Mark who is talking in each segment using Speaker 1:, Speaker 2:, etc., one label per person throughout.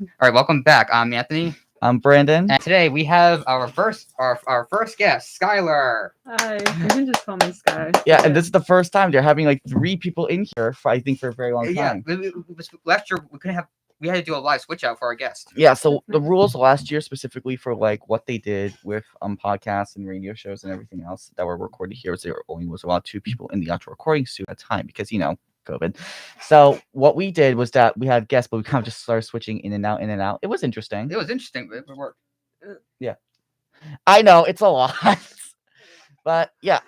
Speaker 1: All right, welcome back. I'm Anthony,
Speaker 2: I'm Brandon.
Speaker 1: and today we have our first guest, Skylar.
Speaker 3: Hi, you can just call me Sky.
Speaker 2: Yeah, and this is the first time they're having like 3 people in here for I think for a very long
Speaker 1: Yeah,
Speaker 2: time.
Speaker 1: last year we had to do a live switch out for our guest.
Speaker 2: Yeah, so the rules last year specifically for like what they did with podcasts and radio shows and everything else that were recorded here was there only was allowed 2 people in the actual recording studio at a time because COVID. So what we did was that we had guests, but we kind of just started switching in and out, in and out. It was interesting.
Speaker 1: It was interesting, but it worked.
Speaker 2: I know it's a lot. But yeah,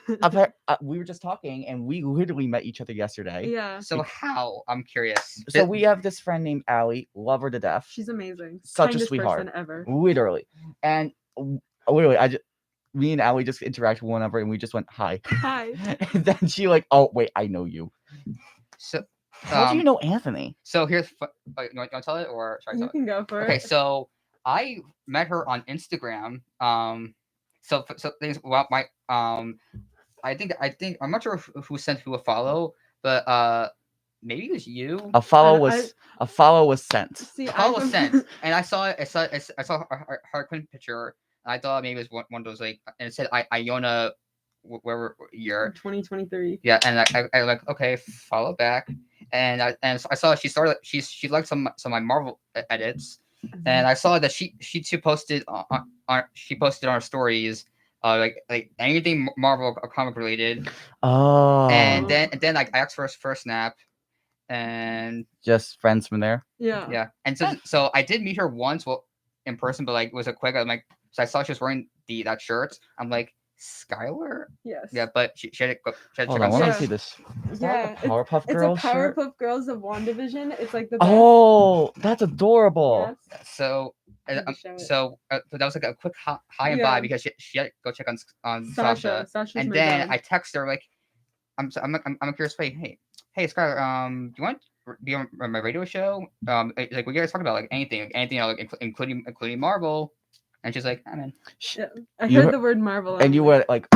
Speaker 2: we were just talking, and we literally met each other yesterday.
Speaker 3: Yeah,
Speaker 1: So how? I'm curious.
Speaker 2: So we have this friend named Allie, love her to death.
Speaker 3: she's amazing.
Speaker 2: Such a
Speaker 3: Kindest
Speaker 2: sweetheart.
Speaker 3: person ever.
Speaker 2: Literally. And literally, me and Allie just interacted with one another, and we just went, hi.
Speaker 3: Hi.
Speaker 2: And then she like, oh, wait, I know you.
Speaker 1: So
Speaker 2: How do you know Anthony?
Speaker 1: So here's you want to tell it or should I tell
Speaker 3: You
Speaker 1: it?
Speaker 3: can go for
Speaker 1: Okay,
Speaker 3: it.
Speaker 1: so I met her on Instagram. So things well, my I think I'm not sure who sent who a follow, but maybe it was you.
Speaker 2: A follow
Speaker 3: I-
Speaker 2: was sent.
Speaker 3: See,
Speaker 1: A follow
Speaker 3: I
Speaker 1: was sent, and I saw her Quinn picture, and I thought maybe it was one of those like, and it said Iona, where year.
Speaker 3: 2023.
Speaker 1: Yeah, and I like okay, follow back, and I saw she liked some of my Marvel edits, and I saw that she too posted she posted on her stories like anything Marvel or comic related,
Speaker 2: Oh.
Speaker 1: and then like I asked for her first snap, and
Speaker 2: Just friends from there.
Speaker 3: Yeah.
Speaker 1: yeah, and so I did meet her once, well, in person, but like it was a quick. I'm like, so I saw she was wearing that shirt. I'm like, Skylar.
Speaker 3: Yes.
Speaker 1: Yeah, but she had to check
Speaker 2: Hold
Speaker 1: on
Speaker 2: on, let me
Speaker 3: Yeah.
Speaker 2: see this. Is
Speaker 3: Yeah,
Speaker 2: that a Powerpuff
Speaker 3: It's a
Speaker 2: Girls shirt?
Speaker 3: Powerpuff Girls of WandaVision. It's like the best.
Speaker 2: Oh, that's adorable.
Speaker 3: Yes.
Speaker 1: So,
Speaker 3: Need to show it.
Speaker 1: so that was like a quick hi and
Speaker 3: Yeah.
Speaker 1: bye because she had to go check on Sasha,
Speaker 3: Sasha's
Speaker 1: and
Speaker 3: my
Speaker 1: then
Speaker 3: dog.
Speaker 1: I text her like, I'm curious, hey Skylar, do you want to be on my radio show? Like we guys talk about like anything, like including Marvel, and she's like, I'm in.
Speaker 3: Yeah. I
Speaker 2: You
Speaker 3: heard
Speaker 2: heard-
Speaker 3: the word Marvel.
Speaker 2: And you were like,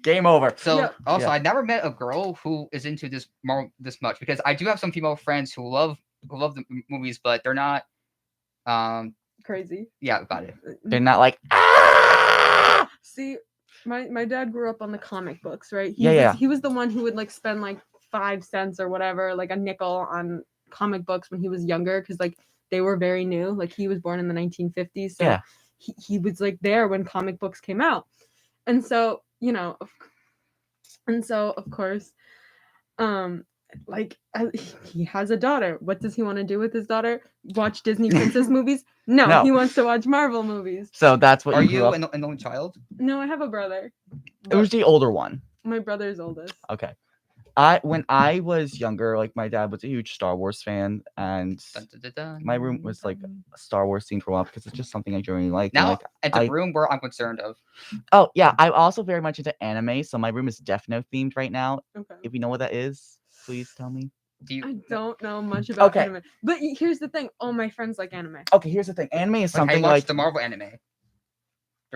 Speaker 2: game over.
Speaker 1: So
Speaker 3: Yeah.
Speaker 1: also,
Speaker 2: Yeah.
Speaker 1: I never met a girl who is into this Marvel this much because I do have some female friends who love the movies, but they're not
Speaker 3: crazy.
Speaker 1: yeah about it.
Speaker 2: They're not like, ah!
Speaker 3: See, my dad grew up on the comic books, right?
Speaker 2: Yeah.
Speaker 3: He was the one who would like spend like 5 cents or whatever, like a nickel on comic books when he was younger, because like they were very new. Like he was born in the 1950s, so
Speaker 2: Yeah.
Speaker 3: he was like there when comic books came out, and so of course, like he has a daughter. What does he want to do with his daughter? Watch Disney princess movies? No, he wants to watch Marvel movies.
Speaker 2: So that's what
Speaker 1: Are
Speaker 2: you grew
Speaker 1: you
Speaker 2: up.
Speaker 1: an only child?
Speaker 3: No, I have a brother.
Speaker 2: Who's the older one?
Speaker 3: My brother's oldest.
Speaker 2: Okay. When I was younger, like my dad was a huge Star Wars fan, and
Speaker 1: Dun, dun, dun, dun,
Speaker 2: my room was like
Speaker 1: dun.
Speaker 2: a Star Wars theme for a while because it's just something I generally like.
Speaker 1: Now
Speaker 2: like,
Speaker 1: at the
Speaker 2: I-
Speaker 1: room where I'm concerned of.
Speaker 2: oh yeah, I'm also very much into anime, so my room is Death Note themed right now.
Speaker 3: Okay.
Speaker 2: If you know what that is, please tell me.
Speaker 1: Do you
Speaker 3: I don't know much about
Speaker 2: Okay.
Speaker 3: anime, but here's the thing: all my friends like anime.
Speaker 2: Okay, here's the thing. Anime is
Speaker 1: like,
Speaker 2: something
Speaker 1: watch
Speaker 2: like
Speaker 1: the Marvel anime?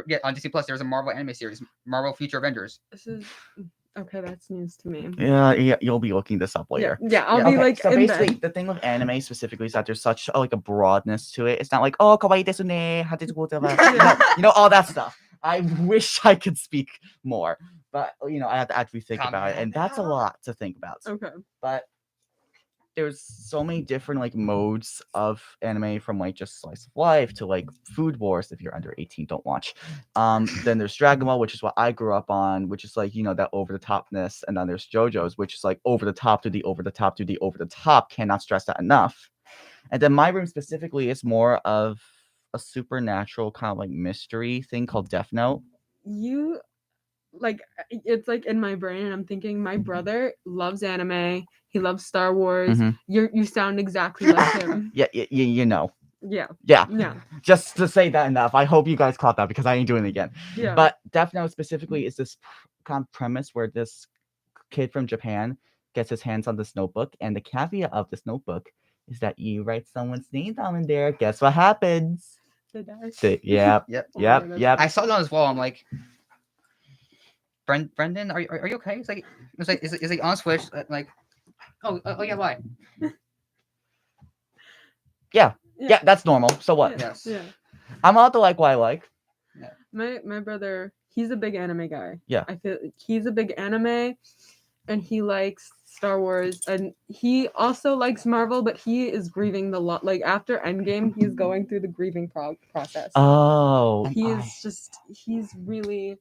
Speaker 1: Yeah, on Disney Plus, there's a Marvel anime series, Marvel Future Avengers.
Speaker 3: This is okay. That's news to me.
Speaker 2: yeah, you'll be looking this up later.
Speaker 3: Yeah, I'll
Speaker 1: Yeah,
Speaker 3: be
Speaker 2: Okay,
Speaker 3: like
Speaker 2: so
Speaker 3: in
Speaker 2: basically,
Speaker 3: bed.
Speaker 2: the thing with anime specifically is that there's such like a broadness to it. It's not like oh kawaii desu ne, hatezu wo teba. All that stuff. I wish I could speak more, but I have to actually think about it, and that's a lot to think about.
Speaker 3: Okay.
Speaker 2: But there's so many different like modes of anime, from like just slice of life to like food wars. If you're under 18, don't watch. Then there's Dragon Ball, which is what I grew up on, which is like that over the topness, and then there's JoJo's, which is like over the top to the over the top to the over the top. Cannot stress that enough. And then my room specifically is more of a supernatural kind of like mystery thing called Death Note.
Speaker 3: You like it's like in my brain, and I'm thinking my brother loves anime. He loves Star Wars.
Speaker 2: Mhm.
Speaker 3: You sound exactly like him.
Speaker 2: Yeah, you know.
Speaker 3: Yeah.
Speaker 2: Yeah.
Speaker 3: Yeah.
Speaker 2: Just to say that enough. I hope you guys caught that because I ain't doing it again.
Speaker 3: Yeah.
Speaker 2: But Death Note specifically is this kind of premise where this kid from Japan gets his hands on this notebook, and the caveat of this notebook is that you write someone's name down in there. Guess what happens?
Speaker 3: They die.
Speaker 2: Yep,
Speaker 1: Yep.
Speaker 3: Oh my
Speaker 2: yep,
Speaker 3: goodness.
Speaker 2: yep.
Speaker 1: I saw it on his wall. I'm like, Brendan, are you okay? It's like on Switch. Like, oh yeah, why?
Speaker 2: Yeah. Yeah, that's normal. So what?
Speaker 1: Yes.
Speaker 3: Yeah.
Speaker 2: I'm allowed to like what I like.
Speaker 3: My brother, he's a big anime guy.
Speaker 2: Yeah.
Speaker 3: I feel he's a big anime, and he likes Star Wars, and he also likes Marvel, but he is grieving the lot. Like after Endgame, he's going through the grieving process.
Speaker 2: Oh.
Speaker 3: He's really,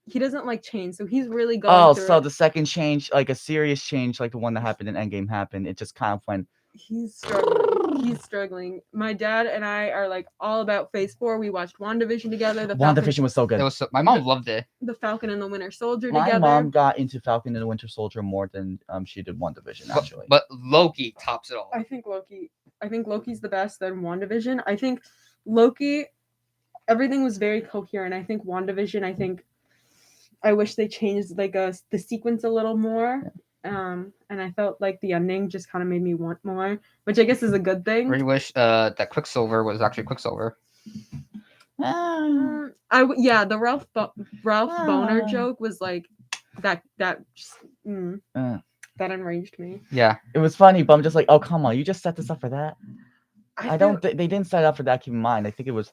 Speaker 3: he doesn't like change, so he's really going through
Speaker 2: So
Speaker 3: it.
Speaker 2: the second change, like a serious change, like the one that happened in Endgame happened. It just kind of went.
Speaker 3: He's struggling. He's struggling. My dad and I are like all about Phase 4. We watched WandaVision together.
Speaker 2: WandaVision was so good.
Speaker 1: It was my mom loved it.
Speaker 3: The Falcon and the Winter Soldier
Speaker 2: My
Speaker 3: together.
Speaker 2: mom got into Falcon and the Winter Soldier more than she did WandaVision, actually.
Speaker 1: But Loki tops it all.
Speaker 3: I think Loki's the best. Then WandaVision. I think Loki, everything was very coherent. I think WandaVision. I wish they changed the sequence a little more. And I felt like the ending just kind of made me want more, which I guess is a good thing.
Speaker 1: Really wish that Quicksilver was actually Quicksilver.
Speaker 3: The Ralph Boner joke was like that enraged me.
Speaker 1: Yeah.
Speaker 2: It was funny, but I'm just like, oh come on, you just set this up for that. They didn't set it up for that. Keep in mind, I think it was.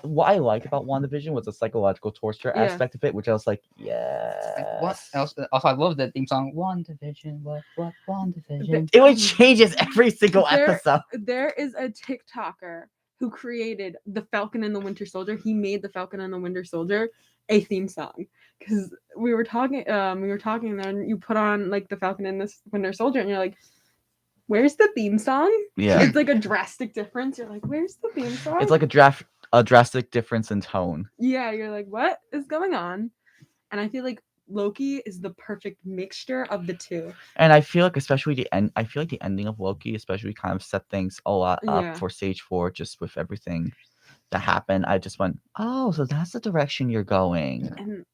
Speaker 2: What I like about WandaVision was the psychological torture aspect of it, which I was like, yeah.
Speaker 1: What else? Also, I love the theme song. WandaVision, what WandaVision?
Speaker 2: It changes every single episode.
Speaker 3: There is a TikToker who created the Falcon and the Winter Soldier. He made the Falcon and the Winter Soldier a theme song because we were talking and then you put on like the Falcon and the Winter Soldier and you're like, where's the theme song?
Speaker 2: Yeah,
Speaker 3: it's like a drastic difference. You're like, where's the theme song?
Speaker 2: It's like a drastic difference in tone.
Speaker 3: Yeah, you're like, what is going on? And I feel like Loki is the perfect mixture of the two.
Speaker 2: And I feel like especially the end. I feel like the ending of Loki especially kind of set things a lot up for Stage 4, just with everything that happened. I just went, oh, so that's the direction you're going.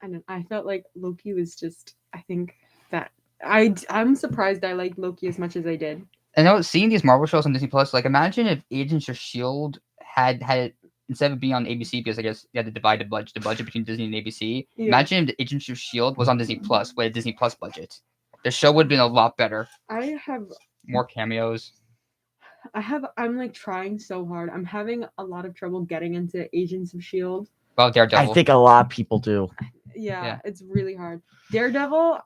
Speaker 3: And I felt like Loki was just. I think that I'm surprised I liked Loki as much as I did.
Speaker 1: And seeing these Marvel shows on Disney Plus, like imagine if Agents of Shield had it instead of being on ABC, because I guess you had to divide the budget between Disney and ABC. Yeah. Imagine if the Agents of Shield was on Disney Plus with a Disney Plus budget. The show would have been a lot better.
Speaker 3: I have
Speaker 1: more cameos.
Speaker 3: I'm like trying so hard. I'm having a lot of trouble getting into Agents of Shield.
Speaker 1: Well, Daredevil.
Speaker 2: I think a lot of people do.
Speaker 3: Yeah. It's really hard. Daredevil.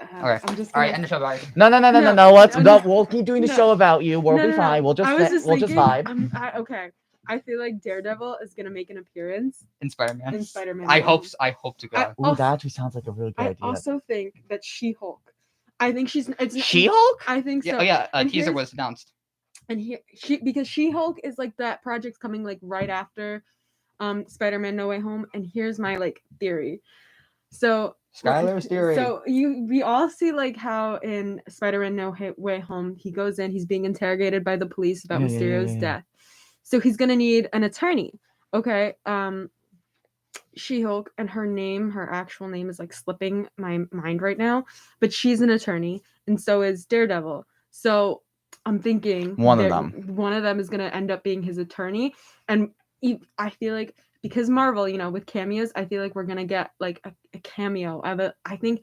Speaker 1: Okay.
Speaker 3: I'm just
Speaker 1: all right. End the show about it.
Speaker 2: No. We'll keep doing the show about you. We'll be fine. We'll just vibe.
Speaker 3: Okay. I feel like Daredevil is gonna make an appearance
Speaker 1: in Spider-Man.
Speaker 3: I
Speaker 1: hope to God.
Speaker 2: That actually sounds like a really good idea.
Speaker 3: I also think that She-Hulk. I think it's
Speaker 2: She-Hulk.
Speaker 3: I think so.
Speaker 1: Oh yeah, a teaser was announced.
Speaker 3: And because She-Hulk is like that project's coming like right after Spider-Man No Way Home, and here's my like theory. So
Speaker 1: SKYLAR's theory.
Speaker 3: So we all see like how in Spider-Man No Way Home he goes in, he's being interrogated by the police about Mysterio's death. So he's gonna need an attorney. Okay. She-Hulk, and her actual name is like slipping my mind right now, but she's an attorney, and so is Daredevil. So I'm thinking one of them is gonna end up being his attorney, and I feel like because Marvel, with cameos, I feel like we're gonna get like a cameo. I think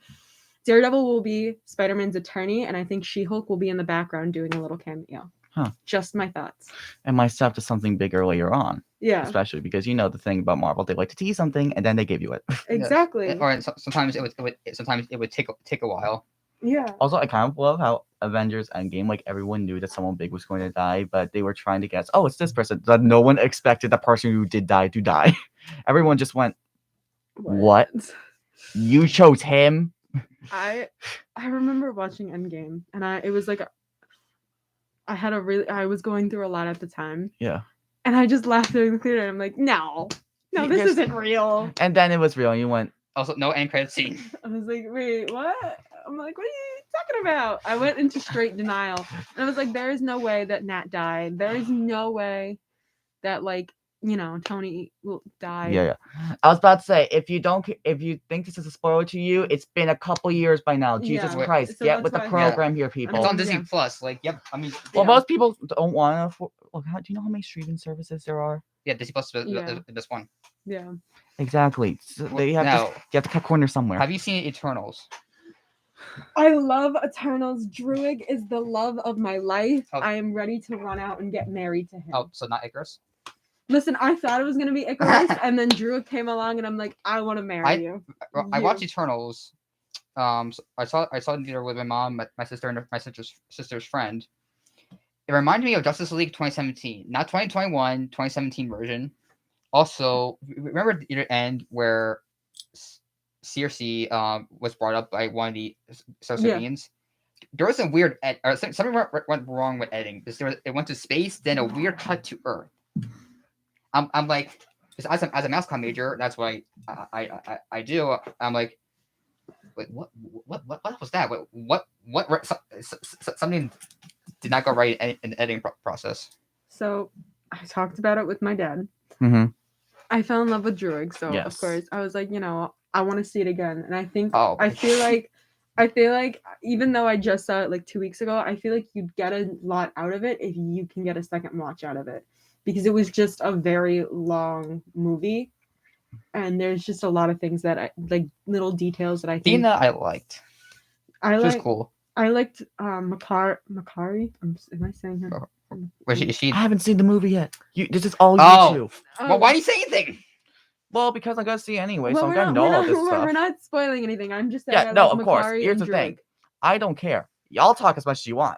Speaker 3: Daredevil will be Spider-Man's attorney, and I think She-Hulk will be in the background doing a little cameo.
Speaker 2: Huh.
Speaker 3: Just my thoughts.
Speaker 2: And might step to something bigger later on.
Speaker 3: Yeah.
Speaker 2: Especially because the thing about Marvel, they like to tease something and then they give you it.
Speaker 3: Exactly.
Speaker 1: Yes. Or sometimes it would take a while.
Speaker 3: Yeah.
Speaker 2: Also, I kind of love how Avengers Endgame, like everyone knew that someone big was going to die, but they were trying to guess, oh, it's this person. But no one expected the person who did die to die. Everyone just went, what? You chose him?
Speaker 3: I remember watching Endgame, and it was like I was going through a lot at the time.
Speaker 2: Yeah.
Speaker 3: And I just laughed during the theater, and I'm like, no, this isn't real.
Speaker 2: And then it was real, and you went.
Speaker 1: Also, no end credit scene.
Speaker 3: I was like, wait, what? I'm like, what are you talking about? I went into straight denial. And I was like, there is no way that Nat died. There is no way that, like, Tony will die.
Speaker 2: Yeah. I was about to say, if you think this is a spoiler to you, it's been a couple years by now. Jesus Christ, get with the program here, people.
Speaker 1: It's on Disney Plus. Like, yep. I mean,
Speaker 2: most people don't want to. Do you know how many streaming services there are?
Speaker 1: Yeah, Disney Plus is the best one.
Speaker 3: Yeah.
Speaker 2: Exactly. So you have to cut corners somewhere.
Speaker 1: Have you seen Eternals?
Speaker 3: I love Eternals. Druig is the love of my life.
Speaker 1: Oh.
Speaker 3: I am ready to run out and get married to him.
Speaker 1: Oh, so not Icarus?
Speaker 3: Listen, I thought it was gonna be Icarus, and then Druig came along, and I'm like, I want to marry you.
Speaker 1: I watched Eternals. So I saw it in theater with my mom, my sister, and my sister's friend. It reminded me of Justice League 2017, not 2021, 2017 version. Also, remember the end where Circe was brought up by one of the Saracens? There was a weird something went wrong with editing. It went to space, then a weird cut to Earth. I'm like, as a mass comm major, that's what I do. I'm like, wait, what was that? What something did not go right in the editing process.
Speaker 3: So I talked about it with my dad.
Speaker 2: Mm-hmm.
Speaker 3: I fell in love with Druig, so
Speaker 2: Yes.
Speaker 3: of course I was like, I want to see it again. And I think
Speaker 1: Oh.
Speaker 3: I feel like even though I just saw it like 2 weeks ago, I feel like you'd get a lot out of it if you can get a second watch out of it. Because it was just a very long movie. And there's just a lot of things that I like, little details that I think
Speaker 1: Dina I liked. She was cool.
Speaker 3: I liked Makari. Am I saying her?
Speaker 1: Is she?
Speaker 2: I haven't seen the movie yet. This is all
Speaker 1: Oh.
Speaker 2: YouTube.
Speaker 1: Well, why do you say anything?
Speaker 2: Well, because I'm gonna see it anyway,
Speaker 3: Well,
Speaker 2: so I'm gonna know all this stuff.
Speaker 3: We're not spoiling anything. I'm just saying.
Speaker 2: Yeah, no, of course. Here's the thing. I don't care. Y'all talk as much as you want.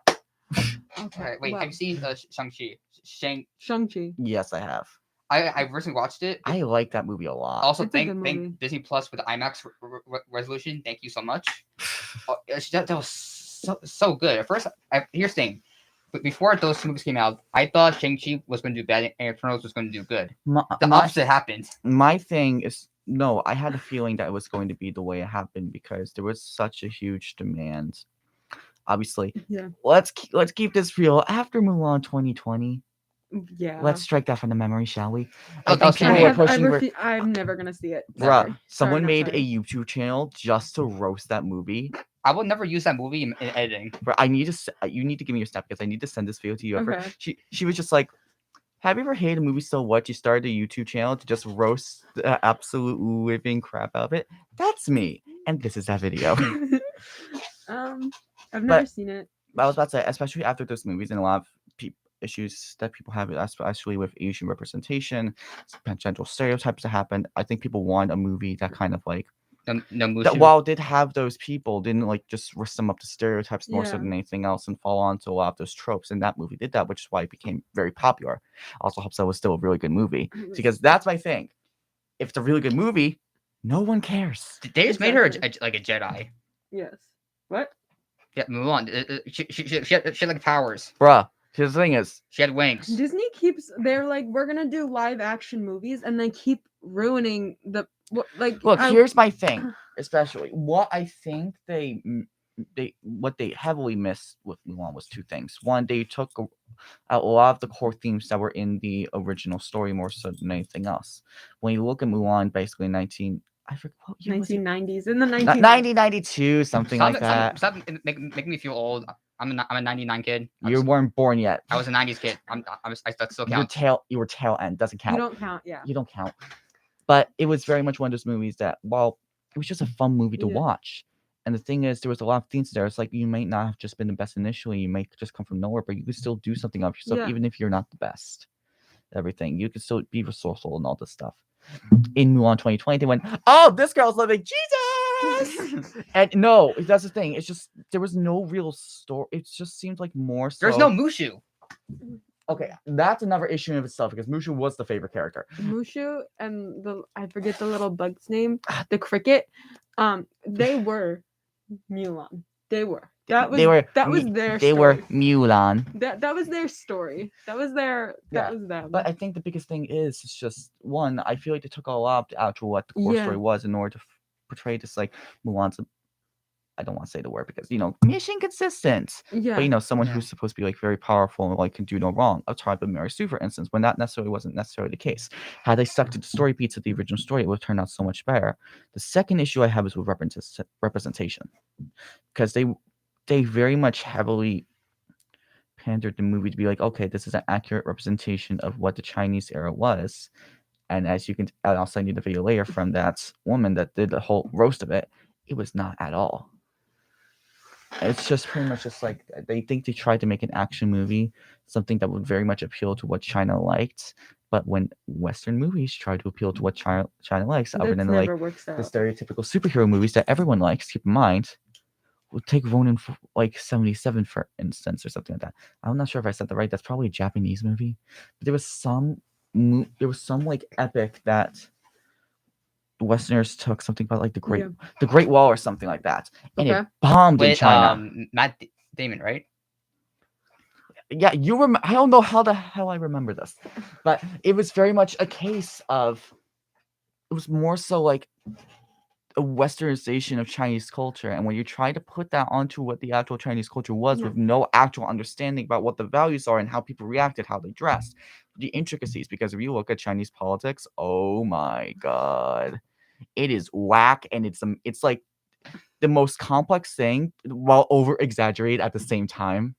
Speaker 3: Okay.
Speaker 1: Wait, have you seen
Speaker 3: Shang-Chi?
Speaker 2: Yes, I have.
Speaker 1: I recently watched it.
Speaker 2: I like that movie a lot.
Speaker 1: Also,
Speaker 3: It's a good movie.
Speaker 1: thank Disney Plus for the IMAX resolution. Thank you so much. That was so good. At first, here's the thing. But before those two movies came out, I thought Shang-Chi was going to do bad and Eternals was going to do good. The opposite happened.
Speaker 2: My thing is, no, I had a feeling that it was going to be the way it happened because there was such a huge demand. Obviously,
Speaker 3: Yeah.
Speaker 2: Let's keep this real. After Mulan 2020,
Speaker 3: yeah.
Speaker 2: Let's strike that from the memory, shall we?
Speaker 1: Oh,
Speaker 2: I think people were pushing.
Speaker 3: I'm never gonna see it.
Speaker 2: Bruh, someone made a YouTube channel just to roast that movie.
Speaker 1: I will never use that movie in editing.
Speaker 2: But you need to give me your step because I need to send this video to you.
Speaker 3: Okay.
Speaker 2: She was just like, have you ever hated a movie so much you started a YouTube channel to just roast the absolute living crap out of it? That's me. And this is that video.
Speaker 3: I've never seen it.
Speaker 2: I was about to say, especially after those movies and a lot of issues that people have, especially with Asian representation, potential stereotypes that happen. I think people want a movie that kind of like that while it did have those people, didn't like just risk them up to stereotypes more so than anything else and fall onto a lot of those tropes. And that movie did that, which is why it became very popular. Also helps that it was still a really good movie. Because that's my thing. If it's a really good movie, no one cares.
Speaker 1: They just made her like a Jedi.
Speaker 3: Yes. What?
Speaker 1: Yeah, Mulan. She had like powers.
Speaker 2: Bruh. The thing is,
Speaker 1: she had wings.
Speaker 3: Disney they're like, we're gonna do live action movies, and they keep ruining the like.
Speaker 2: Look, here's my thing, especially what I think they heavily missed with Mulan was two things. One, they took a lot of the core themes that were in the original story more so than anything else. When you look at Mulan, basically
Speaker 3: 1990s in the
Speaker 2: 1992, something like that.
Speaker 1: Stop making me feel old. I'm a 99 kid.
Speaker 2: You weren't born yet.
Speaker 1: I was a 90s kid. I still count.
Speaker 2: You were tail end. Doesn't count.
Speaker 3: You don't count. Yeah.
Speaker 2: You don't count. But it was very much one of those movies that, while it was just a fun movie to watch. And the thing is, there was a lot of themes there. It's like you might not have just been the best initially. You might just come from nowhere, but you could still do something of yourself, even if you're not the best. Everything. You could still be resourceful and all this stuff. In Mulan 2020, they went, "Oh, this girl's living Jesus!" And no, that's the thing. It's just there was no real story. It just seemed like more.
Speaker 1: There's no Mushu.
Speaker 2: Okay, that's another issue in itself because Mushu was the favorite character.
Speaker 3: Mushu and I forget the little bug's name, the cricket. They were Mulan. They were. That was their.
Speaker 2: They were Mulan.
Speaker 3: That was their story. That was them.
Speaker 2: But I think the biggest thing is it's just one. I feel like they took a lot out to what the core story was in order to portray this like Mulan's. I don't want to say the word because mission consistent.
Speaker 3: Yeah.
Speaker 2: But someone who's supposed to be like very powerful and like can do no wrong. A tribe of Mary Sue, for instance, when that wasn't necessarily the case. Had they stuck to the story beats of the original story, it would have turned out so much better. The second issue I have is with representation, because they very much heavily pandered the movie to be like, okay, this is an accurate representation of what the Chinese era was. And as you can, I'll send you the video later from that woman that did the whole roast of it. It was not at all. It's just pretty much just like they think they tried to make an action movie, something that would very much appeal to what China liked. But when Western movies try to appeal to what China likes, other
Speaker 3: That
Speaker 2: than like
Speaker 3: never works
Speaker 2: the
Speaker 3: out.
Speaker 2: stereotypical superhero movies that everyone likes, keep in mind, we'll take Ronin like 77 for instance or something like that. I'm not sure if I said that right. That's probably a Japanese movie. But there was some like epic that Westerners took something about like the Great Wall or something like that, and
Speaker 3: Okay.
Speaker 2: it bombed in
Speaker 1: With
Speaker 2: China.
Speaker 1: Matt Damon, right?
Speaker 2: Yeah, I don't know how the hell I remember this, but it was very much a case of. It was more so like a westernization of Chinese culture, and when you try to put that onto what the actual Chinese culture was, with no actual understanding about what the values are and how people reacted, how they dressed, the intricacies. Because if you look at Chinese politics, oh my god, it is whack, and it's like the most complex thing while over exaggerated at the same time.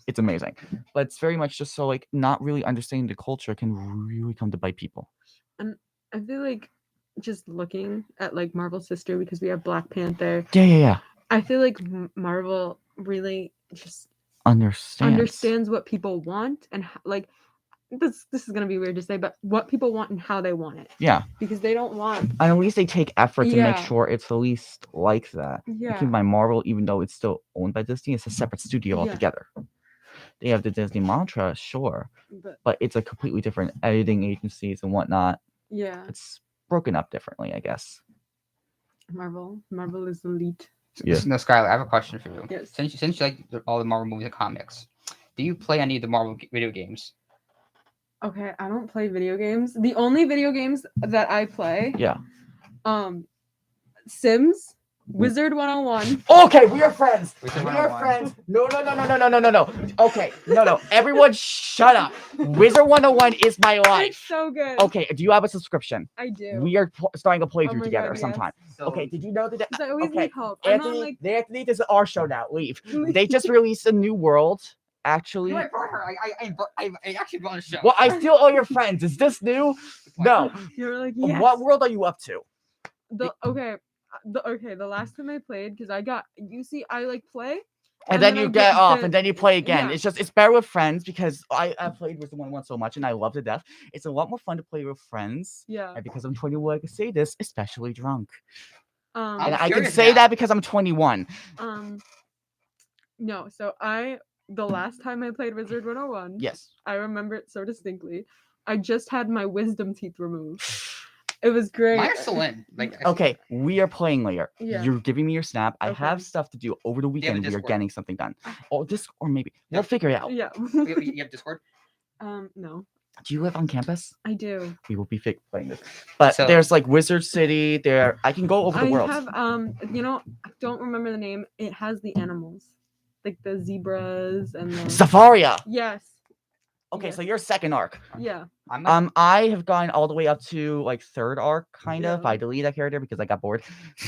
Speaker 2: It's amazing, but it's very much just so like not really understanding the culture can really come to bite people.
Speaker 3: And I feel like just looking at like Marvel's history, because we have Black Panther.
Speaker 2: Yeah.
Speaker 3: I feel like Marvel really just
Speaker 2: understands
Speaker 3: what people want, and like this is gonna be weird to say, but what people want and how they want it.
Speaker 2: Yeah.
Speaker 3: Because they don't want.
Speaker 2: And at least they take effort to make
Speaker 3: Yeah.
Speaker 2: sure it's at least like that.
Speaker 3: Yeah.
Speaker 2: Keep in mind, Marvel, even though it's still owned by Disney, it's a separate studio altogether. They have the Disney mantra, sure, but it's a completely different editing agencies and whatnot.
Speaker 3: Yeah.
Speaker 2: It's broken up differently, I guess.
Speaker 3: Marvel is elite.
Speaker 2: Yeah.
Speaker 1: No, Skylar, I have a question for you.
Speaker 3: Yes.
Speaker 1: Since you like all the Marvel movies and comics, do you play any of the Marvel video games?
Speaker 3: Okay, I don't play video games. The only video games that I play, Sims, Wizard 101.
Speaker 2: Okay, we are friends. We are friends. No. Okay, no. Everyone shut up. Wizard 101 is my life.
Speaker 3: It's so good.
Speaker 2: Okay, do you have a subscription?
Speaker 3: I do.
Speaker 2: We are starting a playthrough
Speaker 3: my
Speaker 2: together
Speaker 3: God,
Speaker 2: sometime.
Speaker 3: yes.
Speaker 2: Okay, did you know that?
Speaker 3: I always need help.
Speaker 2: Anthony, this is our show now. Leave. They just released a new world. Actually,
Speaker 1: No, I brought her. I actually brought a show.
Speaker 2: Well, I steal all your friends. Is this new? No.
Speaker 3: You're like, yes.
Speaker 2: What world are you up to?
Speaker 3: The last time I played, because I like play.
Speaker 2: And then you get off, and then you play again.
Speaker 3: Yeah.
Speaker 2: It's better with friends, because I played with the 1 so much, and I love to death. It's a lot more fun to play with friends.
Speaker 3: Yeah.
Speaker 2: And because I'm 21, I can say this, especially drunk. And
Speaker 1: I'm
Speaker 2: I can
Speaker 1: curious
Speaker 2: say
Speaker 1: now.
Speaker 2: that because I'm 21.
Speaker 3: No, so the last time I played Wizard 101,
Speaker 2: Yes.
Speaker 3: I remember it so distinctly. I just had my wisdom teeth removed. It was great.
Speaker 1: Mine are still in.
Speaker 2: Okay, we are playing later.
Speaker 3: Yeah.
Speaker 2: You're giving me your snap. I
Speaker 3: Okay.
Speaker 2: have stuff to do over the weekend. We are
Speaker 1: Discord.
Speaker 2: getting something done. Or maybe. We'll figure it out.
Speaker 3: Yeah.
Speaker 1: You have Discord?
Speaker 3: No.
Speaker 2: Do you live on campus?
Speaker 3: I do.
Speaker 2: We will be playing this. But there's like Wizard City. There, I can go over the world.
Speaker 3: I have I don't remember the name. It has the animals, like the zebras and the
Speaker 2: Safaria.
Speaker 3: Yes.
Speaker 2: Okay,
Speaker 3: Yes.
Speaker 2: so you're second arc.
Speaker 3: Yeah.
Speaker 2: I have gone all the way up to like third arc, kind of.
Speaker 3: Yeah.
Speaker 2: I deleted that character because I got bored,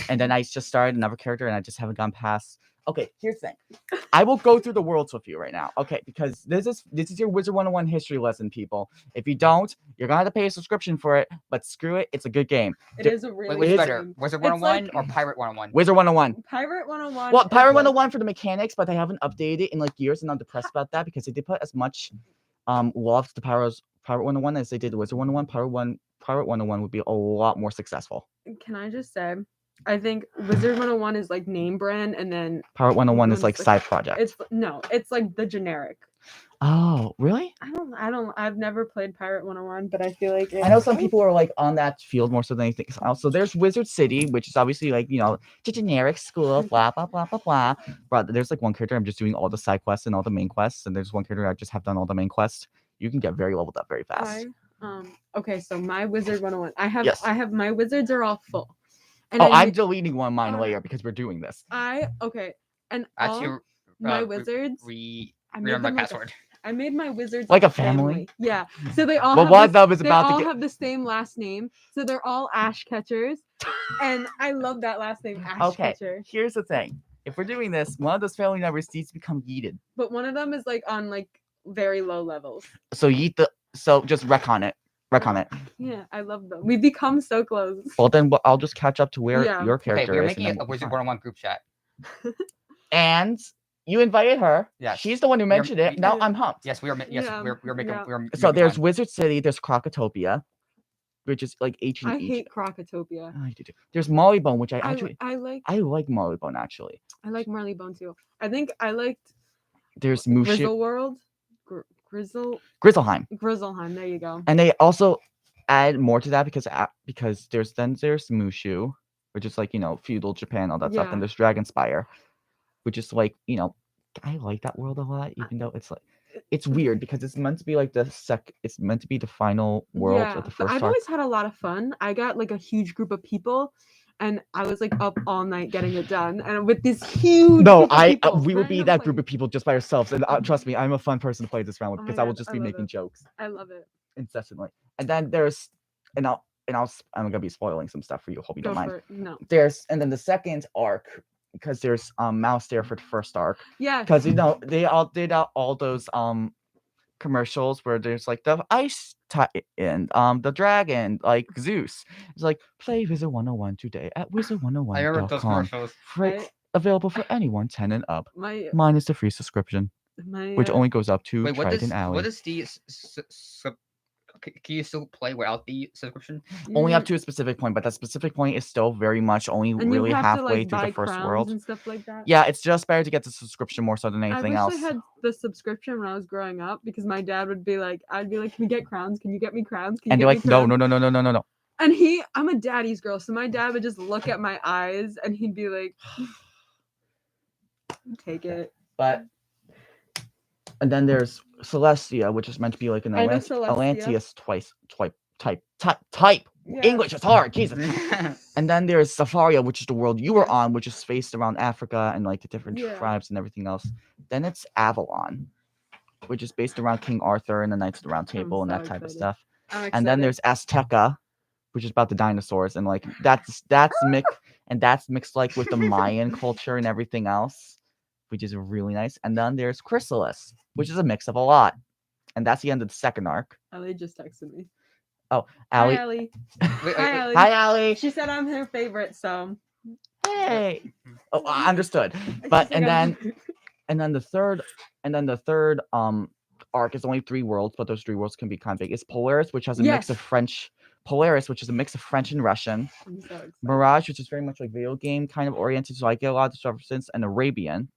Speaker 2: and then I just started another character, and I just haven't gone past. Okay, here's the thing. I will go through the worlds with you right now. Okay, because this is your Wizard 101 history lesson, people. If you don't, you're gonna have to pay a subscription for it. But screw it, it's a good game.
Speaker 3: It is a really.
Speaker 1: What's
Speaker 3: good
Speaker 1: better,
Speaker 3: game.
Speaker 1: Wizard 101 or Pirate 101?
Speaker 2: Wizard 101.
Speaker 3: Pirate 101.
Speaker 2: Well, Pirate 101 for the mechanics, but they haven't updated in like years, and I'm depressed about that because they did put as much love to Pirate 101 as they did Wizard 101. Pirate 101 would be a lot more successful.
Speaker 3: Can I just say, I think Wizard 101 is like name brand, and then
Speaker 2: Pirate 101 is like side project.
Speaker 3: It's like the generic.
Speaker 2: Oh, really?
Speaker 3: I've never played Pirate 101, but I feel like
Speaker 2: I know some people are like on that field more so than anything else. So there's Wizard City, which is obviously like, the generic school, blah, blah, blah, blah, blah. But there's like one character I'm just doing all the side quests and all the main quests. And there's one character I just have done all the main quests. You can get very leveled up very fast.
Speaker 3: Okay, so my Wizard 101. I have my wizards are all full.
Speaker 2: And I'm deleting one of mine later because we're doing this.
Speaker 3: My wizards.
Speaker 1: Remember my password.
Speaker 3: I made my wizards
Speaker 2: like a family.
Speaker 3: Yeah. So they all have the same last name. So they're all ash catchers. And I love that last name, ash catcher.
Speaker 2: Here's the thing. If we're doing this, one of those family members needs to become yeeted.
Speaker 3: But one of them is like on like very low levels.
Speaker 2: So just recon it.
Speaker 3: Yeah, I love them. We've become so close.
Speaker 2: Well, then I'll just catch up to where your character is.
Speaker 1: We're making a Wizard 101 group chat.
Speaker 2: And you invited her.
Speaker 1: Yes.
Speaker 2: She's the one who mentioned it. Now
Speaker 3: Yeah.
Speaker 2: I'm humped.
Speaker 1: Yes, we are. Yes,
Speaker 3: Yeah,
Speaker 1: we're making.
Speaker 3: yeah.
Speaker 2: So
Speaker 1: making
Speaker 2: there's
Speaker 1: one.
Speaker 2: Wizard City. There's Crocotopia, which is like ancient
Speaker 3: I
Speaker 2: Egypt.
Speaker 3: hate Crocotopia.
Speaker 2: I do too. There's Marleybone, which I actually
Speaker 3: I like
Speaker 2: I like Marleybone actually.
Speaker 3: Marleybone too. I think I liked
Speaker 2: There's Mushu,
Speaker 3: Grizzle World. Grizzleheim.
Speaker 2: Grizzleheim,
Speaker 3: There you go.
Speaker 2: and they also add more to that because there's Mushu, which is like feudal Japan, all that stuff.
Speaker 3: Yeah.
Speaker 2: Then there's Dragonspire, which is like I like that world a lot, even though it's like it's weird because it's meant to be like it's meant to be the final world
Speaker 3: Yeah,
Speaker 2: of the
Speaker 3: but
Speaker 2: first
Speaker 3: I've
Speaker 2: arc.
Speaker 3: always had a lot of fun. I got like a huge group of people, and I was like up all night getting it done, and with this huge.
Speaker 2: No,
Speaker 3: group of people,
Speaker 2: we would be
Speaker 3: random
Speaker 2: that group
Speaker 3: players.
Speaker 2: of people just by ourselves, and trust me, I'm a fun person to play this round with
Speaker 3: Oh my
Speaker 2: because I will
Speaker 3: God,
Speaker 2: just
Speaker 3: I
Speaker 2: be
Speaker 3: love
Speaker 2: making
Speaker 3: it.
Speaker 2: jokes
Speaker 3: I love it.
Speaker 2: incessantly. And then there's I'm gonna be spoiling some stuff for you. Hope you
Speaker 3: Go
Speaker 2: don't mind.
Speaker 3: for it. No.
Speaker 2: And then the second arc because there's Mouse there for the first arc
Speaker 3: Yeah.
Speaker 2: because they all did out all those commercials where there's like the ice and the dragon like Zeus. It's like play Wizard 101 today at
Speaker 1: I remember those
Speaker 2: wizard101.com.
Speaker 1: commercials.
Speaker 2: Available for anyone 10 and up.
Speaker 3: My
Speaker 2: Minus the free subscription, which only goes up to
Speaker 1: Wait,
Speaker 2: Trident Alley.
Speaker 1: what is the? Can you still play without the subscription?
Speaker 2: Only up to a specific point, but that specific point is still very much only
Speaker 3: and
Speaker 2: really
Speaker 3: you have
Speaker 2: halfway
Speaker 3: to, like,
Speaker 2: through
Speaker 3: buy
Speaker 2: the first
Speaker 3: crowns
Speaker 2: world.
Speaker 3: and stuff like that.
Speaker 2: Yeah, it's just better to get the subscription more so than anything
Speaker 3: I
Speaker 2: else.
Speaker 3: wish I had the subscription when I was growing up because my dad would be like, I'd be like, can we get crowns? Can you get me crowns? Can you
Speaker 2: And
Speaker 3: get
Speaker 2: they're
Speaker 3: me
Speaker 2: like, no.
Speaker 3: crowns?" And I'm a daddy's girl, so my dad would just look at my eyes and he'd be like, take it.
Speaker 2: But and then there's Celestia, which is meant to be like an
Speaker 3: I know Celestia.
Speaker 2: Atlanteus type.
Speaker 3: Yeah.
Speaker 2: English is hard, Jesus. And then there's Safaria, which is the world you were on, which is based around Africa and like the different tribes and everything else. Then it's Avalon, which is based around King Arthur and the Knights of the Round Table and that type of stuff. And then there's Azteca, which is about the dinosaurs and like that's mixed like with the Mayan culture and everything else, which is really nice. And then there's Chrysalis, which is a mix of a lot. And that's the end of the second arc.
Speaker 3: Allie just texted me.
Speaker 2: Oh,
Speaker 3: Hi,
Speaker 2: Allie.
Speaker 3: Allie.
Speaker 1: Wait,
Speaker 3: Hi, Allie.
Speaker 2: Hi, Allie.
Speaker 3: She said I'm her favorite, so.
Speaker 2: Hey. Oh, I understood. But and then the third arc is only 3 worlds, but those 3 worlds can be kind of big. It's Polaris, which has a mix of French. Polaris, which is a mix of French and Russian.
Speaker 3: I'm so excited.
Speaker 2: Mirage, which is very much like video game kind of oriented, so I get a lot of references, and Arabian.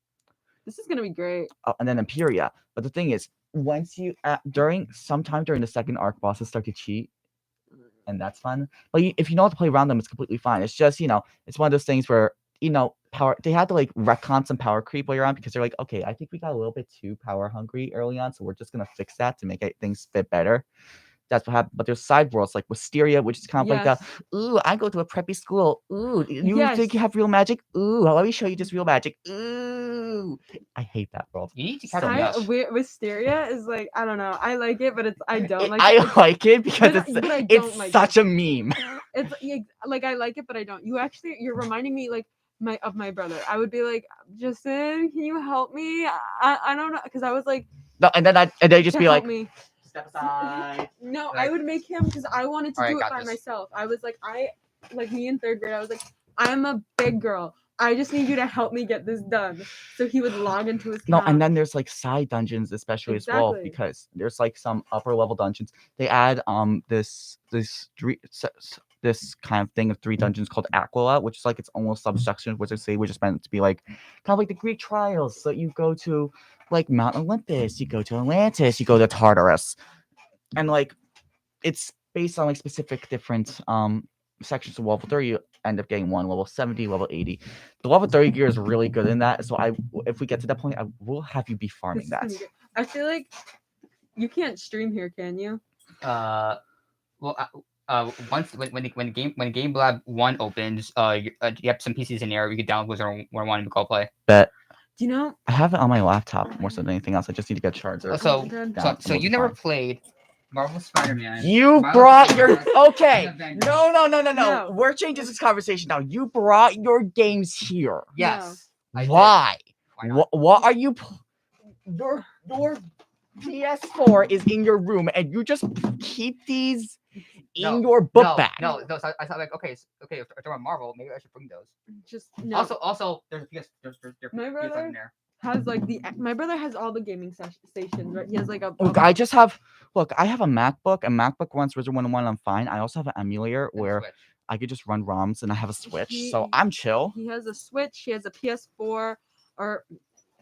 Speaker 3: This is gonna be great.
Speaker 2: And then Imperia. But the thing is, once you sometime during the second arc, bosses start to cheat, and that's fun. But if you know how to play around them, it's completely fine. It's just it's one of those things where power. They had to like retcon some power creep later on because they're like, okay, I think we got a little bit too power hungry early on, so we're just gonna fix that to make things fit better. That's what happened. But there's side worlds like Wisteria, which is kind of like ooh, I go to a preppy school. Ooh, you think you have real magic? Ooh, let me show you just real magic. Ooh, I hate that world.
Speaker 1: You need to catch up.
Speaker 3: Wisteria is like, I don't know. I like it, but I don't like it.
Speaker 2: I like it because
Speaker 3: but
Speaker 2: it's like such a meme.
Speaker 3: It's like I like it, but I don't. You're reminding me like of my brother. I would be like, Justin, can you help me? I don't know, because I was like,
Speaker 2: no, and they just be like,
Speaker 3: me.
Speaker 2: Step aside.
Speaker 3: No, I would make him because I wanted to do it by
Speaker 1: this.
Speaker 3: myself. I was like, me in 3rd grade, I was like, I'm a big girl. I just need you to help me get this done. So he would log into his account.
Speaker 2: No, and then there's like side dungeons especially as well, because there's like some upper level dungeons. They add this kind of thing of 3 dungeons called Aquila, which is like its almost subsection, which is meant to be like kind of like the Greek trials. So you go to like Mount Olympus, you go to Atlantis, you go to Tartarus, and like it's based on like specific different sections of level 30. You end up getting one level 70, level 80. The level 30 gear is really good in that. So if we get to that point, I will have you be farming that.
Speaker 3: I feel like you can't stream here, can you?
Speaker 1: Once when Game Lab 1 opens, you have some PCs in there. We could download Wizard 101 and go play.
Speaker 2: But
Speaker 3: do you know?
Speaker 2: I have it on my laptop more so than anything else. I just need to get charger.
Speaker 1: So you never played Marvel Spider-Man.
Speaker 2: You brought your okay. No. We're changing this conversation now. You brought your games here.
Speaker 1: Yes.
Speaker 2: No. Why? What are you? Your PS4 is in your room, and you just keep these in your book bag.
Speaker 1: No. So I thought like, okay, if they're on Marvel, maybe I should bring those.
Speaker 3: Just no.
Speaker 1: Also, there's
Speaker 3: My
Speaker 1: PS
Speaker 3: brother
Speaker 1: in there.
Speaker 3: has like my brother has all the gaming stations, right? He has like a
Speaker 2: Look, I have a MacBook. A MacBook runs Wizard 101. I'm fine. I also have an emulator where
Speaker 1: Switch.
Speaker 2: I could just run ROMs, and I have a Switch, so I'm chill.
Speaker 3: He has a Switch. He has a PS4 or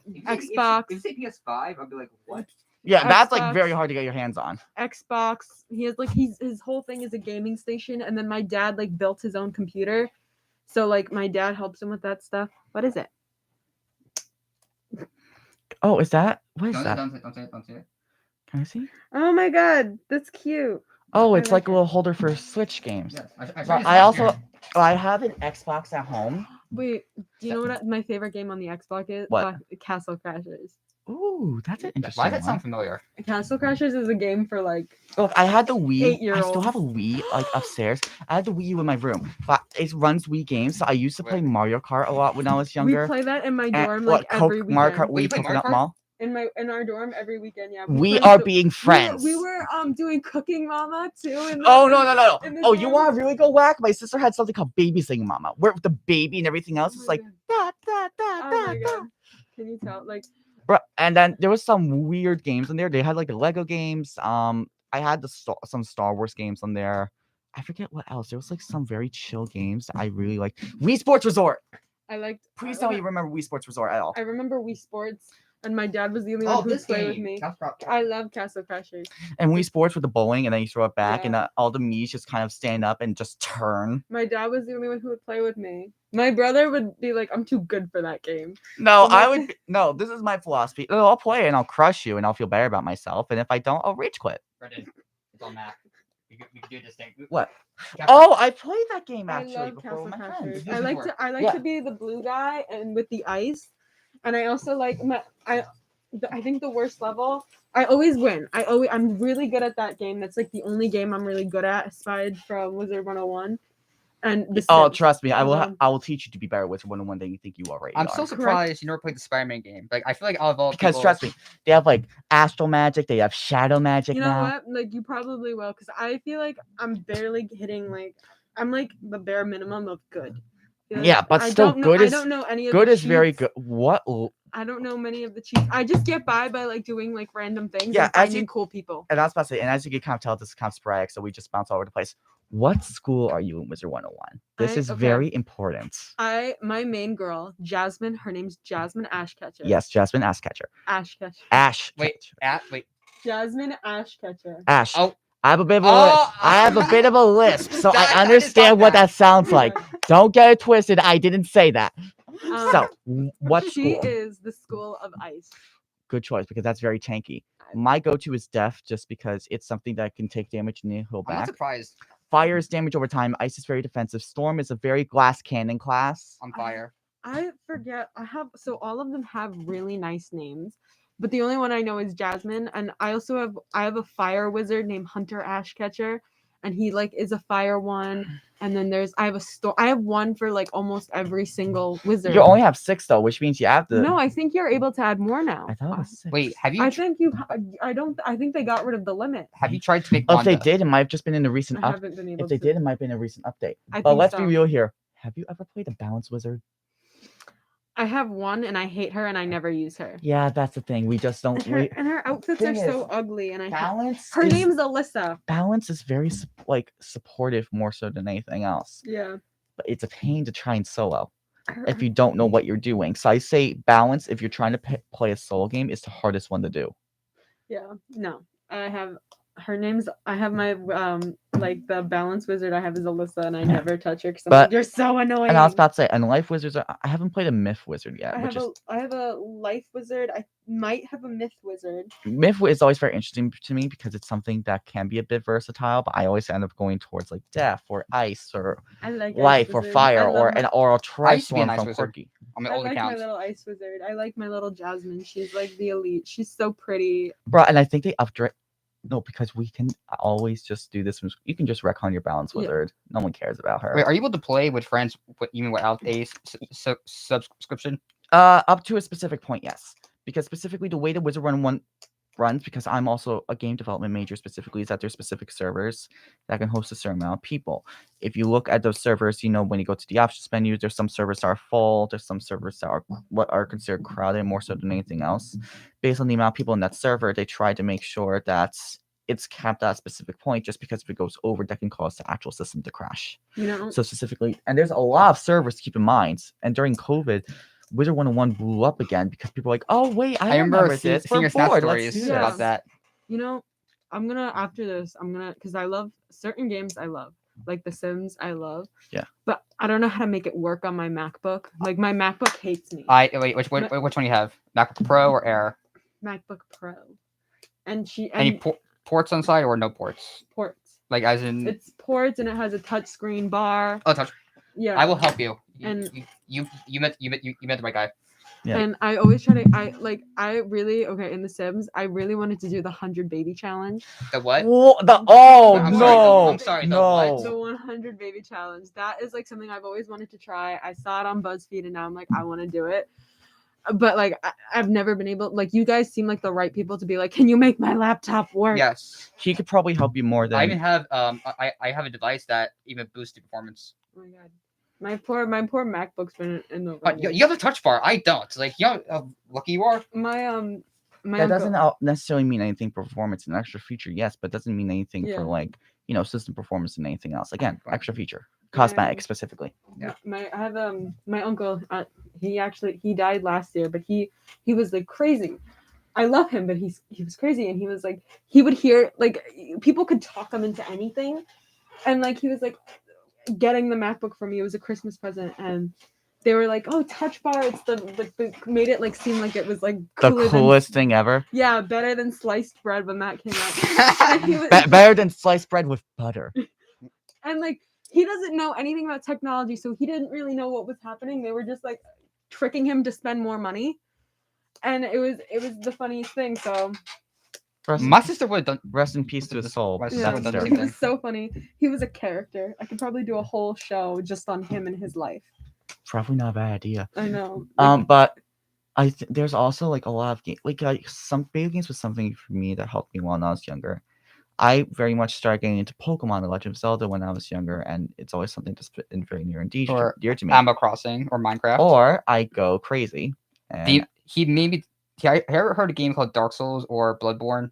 Speaker 1: If
Speaker 3: Xbox.
Speaker 1: you say PS5, I'd be like, what?
Speaker 2: Yeah, that's like
Speaker 3: Xbox.
Speaker 2: very hard to get your hands on.
Speaker 3: Xbox. He has like his whole thing is a gaming station, and then my dad like built his own computer, so like my dad helps him with that stuff. What is it?
Speaker 2: Oh, is that what is that?
Speaker 1: Don't say it.
Speaker 2: Can I see?
Speaker 3: Oh my god, that's cute.
Speaker 2: Oh,
Speaker 3: I
Speaker 2: it's
Speaker 3: like
Speaker 2: like a little holder for Switch games.
Speaker 1: Yes,
Speaker 2: I have an Xbox at home.
Speaker 3: Wait, do you know what my favorite game on the Xbox is?
Speaker 2: What?
Speaker 3: Castle Crashers.
Speaker 2: Ooh, that's an interesting
Speaker 1: Why does that
Speaker 2: one.
Speaker 1: sound familiar?
Speaker 3: Castle Crashers is a game for like
Speaker 2: Look, I had the Wii.
Speaker 3: 8-year-olds.
Speaker 2: I still have a Wii like upstairs. I had the Wii U in my room. But it runs Wii games. So I used to play Mario Kart a lot when I was younger.
Speaker 3: we play that in my
Speaker 2: And
Speaker 3: dorm like every weekend.
Speaker 2: Mario Kart
Speaker 1: Wait, you
Speaker 2: Wii
Speaker 1: play
Speaker 2: Coconut
Speaker 1: Mario Kart?
Speaker 2: Mall.
Speaker 3: In our dorm every weekend, yeah.
Speaker 2: We are being friends.
Speaker 3: We were doing Cooking Mama too.
Speaker 2: Oh no!
Speaker 3: in the
Speaker 2: Oh, you
Speaker 3: dorm.
Speaker 2: want to really go whack? My sister had something called Babysitting Mama, where the baby and everything else
Speaker 3: Oh
Speaker 2: is
Speaker 3: my
Speaker 2: like
Speaker 3: God.
Speaker 2: da.
Speaker 3: Oh my god. Can you tell? Like
Speaker 2: And then there was some weird games in there. They had like the Lego games. I had some Star Wars games on there. I forget what else. There was like some very chill games that I really liked. Wii Sports Resort.
Speaker 3: I liked.
Speaker 2: Please tell me you remember Wii Sports Resort at all.
Speaker 3: I remember Wii Sports, and my dad was the only one who would play with me. I love Castle Crashers.
Speaker 2: And Wii Sports with the bowling, and then you throw it back, and all the Mii's just kind of stand up and just turn.
Speaker 3: My dad was the only one who would play with me. My brother would be like, "I'm too good for that game."
Speaker 2: No, I would. No, this is my philosophy. Oh, I'll play and I'll crush you, and I'll feel better about myself. And if I don't, I'll rage quit.
Speaker 1: Brandan, it's on Mac. We can do this thing.
Speaker 2: What? Oh, I played that game actually
Speaker 3: I love
Speaker 2: before with my
Speaker 3: Castle
Speaker 2: friends.
Speaker 3: Crashers. I like to be the blue guy and with the ice, and I also like I think the worst level. I always win. I'm really good at that game. That's like the only game I'm really good at, aside from Wizard 101. And
Speaker 2: trust me, I will teach you to be better with 101 than you think you already
Speaker 1: I'm
Speaker 2: are.
Speaker 1: so surprised you never played the Spider-Man game. Like I feel like out of all
Speaker 2: because
Speaker 1: people,
Speaker 2: trust me, they have like astral magic, they have shadow magic.
Speaker 3: You know
Speaker 2: now.
Speaker 3: what? Like you probably will, because I feel like I'm barely hitting I'm like the bare minimum of good. Like,
Speaker 2: yeah, but still good is
Speaker 3: I don't know any of
Speaker 2: good
Speaker 3: the
Speaker 2: is very
Speaker 3: cheats.
Speaker 2: good. What?
Speaker 3: I don't know many of the cheats. I just get by like doing like random things
Speaker 2: Yeah,
Speaker 3: and finding cool people.
Speaker 2: And I was about to say, and as you can kind of tell, this is kind of sporadic, so we just bounce all over the place. What school are you in Wizard 101? This is very important.
Speaker 3: My main girl, Jasmine, her name's Jasmine Ashcatcher.
Speaker 2: Yes, Jasmine Ashcatcher.
Speaker 3: Ash.
Speaker 1: Wait.
Speaker 3: Jasmine Ashcatcher.
Speaker 2: Ash.
Speaker 1: Oh.
Speaker 2: I have a bit of a lisp. I have a bit of a lisp, so I understand what that sounds like. Don't get it twisted. I didn't say that. So, what school?
Speaker 3: She is the School of Ice.
Speaker 2: Good choice, because that's very tanky. My go-to is Death, just because it's something that can take damage and then heal back.
Speaker 1: I'm not surprised.
Speaker 2: Fire is damage over time. Ice is very defensive. Storm is a very glass cannon class.
Speaker 1: On fire.
Speaker 3: I forget. All of them have really nice names, but the only one I know is Jasmine. And I have a fire wizard named Hunter Ashcatcher, and he like is a fire one. And then I have one for like almost every single wizard.
Speaker 2: You only have 6 though, which means you have to.
Speaker 3: No, I think you're able to add more now.
Speaker 2: I thought it was 6.
Speaker 1: Wait, have you?
Speaker 3: I think I think they got rid of the limit.
Speaker 1: Have you tried to make?
Speaker 2: If they did, it might have just been in a recent
Speaker 3: I
Speaker 2: update.
Speaker 3: haven't been able
Speaker 2: If they
Speaker 3: to.
Speaker 2: did, it might have been a recent update.
Speaker 3: I
Speaker 2: But
Speaker 3: think
Speaker 2: let's
Speaker 3: so.
Speaker 2: be real here. Have you ever played a balance wizard?
Speaker 3: I have one, and I hate her, and I never use her.
Speaker 2: Yeah, that's the thing. We just don't.
Speaker 3: And her outfits are so ugly, and I hate
Speaker 2: Balance.
Speaker 3: her. Name's Alyssa.
Speaker 2: Balance is very supportive more so than anything else.
Speaker 3: Yeah.
Speaker 2: But it's a pain to try and solo if you don't know what you're doing. So I say balance if you're trying to play a solo game is the hardest one to do.
Speaker 3: Yeah. No, I have my like the balance wizard I have is Alyssa, and I never touch her because like, you're so annoying.
Speaker 2: And I was about to say, and life wizards, I haven't played a myth wizard yet.
Speaker 3: I have a life wizard. I might have a myth wizard.
Speaker 2: Myth is always very interesting to me because it's something that can be a bit versatile, but I always end up going towards like death or ice or life or fire or a tri-storm from Quirky.
Speaker 1: On my
Speaker 3: I
Speaker 1: old
Speaker 3: like
Speaker 1: account.
Speaker 3: my little ice wizard. I like my little Jasmine. She's like the elite. She's so pretty.
Speaker 2: Bro, and I think they upgrade. No, because we can always just do this. You can just wreck on your balance wizard. No one cares about her.
Speaker 1: Wait, are you able to play with friends even without a subscription?
Speaker 2: Up to a specific point, yes. Because specifically the way the Wizard 101 runs, because I'm also a game development major specifically, is that there's specific servers that can host a certain amount of people. If you look at those servers, when you go to the options menu, there's some servers that are full, there's some servers that are what are considered crowded more so than anything else. Based on the amount of people in that server, they try to make sure that it's capped at a specific point, just because if it goes over, that can cause the actual system to crash. So specifically, and there's a lot of servers to keep in mind. And during COVID, Wizard 101 blew up again because people were like, oh wait, I remember this.
Speaker 1: seeing
Speaker 2: We're
Speaker 1: your Snap
Speaker 2: bored. Let's
Speaker 1: stories
Speaker 2: do
Speaker 1: about
Speaker 2: this.
Speaker 1: that.
Speaker 3: I'm gonna, after this, because I love certain games. I love, like The Sims. I love.
Speaker 2: Yeah.
Speaker 3: But I don't know how to make it work on my MacBook. Like my MacBook hates me.
Speaker 1: Wait, which one do you have? MacBook Pro or Air?
Speaker 3: MacBook Pro. And
Speaker 1: Any ports on side or no ports?
Speaker 3: Ports.
Speaker 1: Like as in.
Speaker 3: It's ports and it has a touchscreen bar.
Speaker 1: Oh, touch.
Speaker 3: Yeah.
Speaker 1: I will help you.
Speaker 3: And
Speaker 1: you met the right guy.
Speaker 2: Yeah.
Speaker 3: And I always try to in The Sims, I really wanted to do the 100 baby challenge.
Speaker 1: The what?
Speaker 2: I'm sorry,
Speaker 3: The 100 baby challenge. That is like something I've always wanted to try. I saw it on BuzzFeed and now I'm like, I want to do it. But like I've never been able, like, you guys seem like the right people to be like, can you make my laptop work?
Speaker 1: Yes.
Speaker 2: He could probably help you more than
Speaker 1: I even have I have a device that even boosts the performance.
Speaker 3: Oh my god. My poor MacBook's been in the
Speaker 1: You have a touch bar. I don't. Like, how lucky you are.
Speaker 3: my
Speaker 2: that doesn't necessarily mean anything for performance. An extra feature, yes, but doesn't mean anything for like system performance and anything else. Again, extra feature, cosmetic specifically.
Speaker 3: Yeah. I have my uncle. He died last year, but he was like crazy. I love him, but he was crazy, and he was like, he would hear, like, people could talk him into anything, and like he was like getting the MacBook for me. It was a Christmas present, and they were like, "Oh, Touch Bar!" It's they made it like seem like it was like
Speaker 2: the coolest thing ever.
Speaker 3: Yeah, better than sliced bread when that came out.
Speaker 2: Better than sliced bread with butter.
Speaker 3: And like he doesn't know anything about technology, so he didn't really know what was happening. They were just like tricking him to spend more money, and it was the funniest thing. So.
Speaker 1: My sister would have done.
Speaker 2: Rest in peace to his soul.
Speaker 3: Yeah, he was so funny. He was a character. I could probably do a whole show just on him and his life.
Speaker 2: Probably not a bad idea.
Speaker 3: I know.
Speaker 2: But there's also like a lot of games, like some video games was something for me that helped me when I was younger. I very much started getting into Pokemon and Legend of Zelda when I was younger, and it's always something that's been very near and dear to me.
Speaker 1: Animal Crossing or Minecraft.
Speaker 2: Or I go crazy. And
Speaker 1: I ever heard a game called Dark Souls or Bloodborne?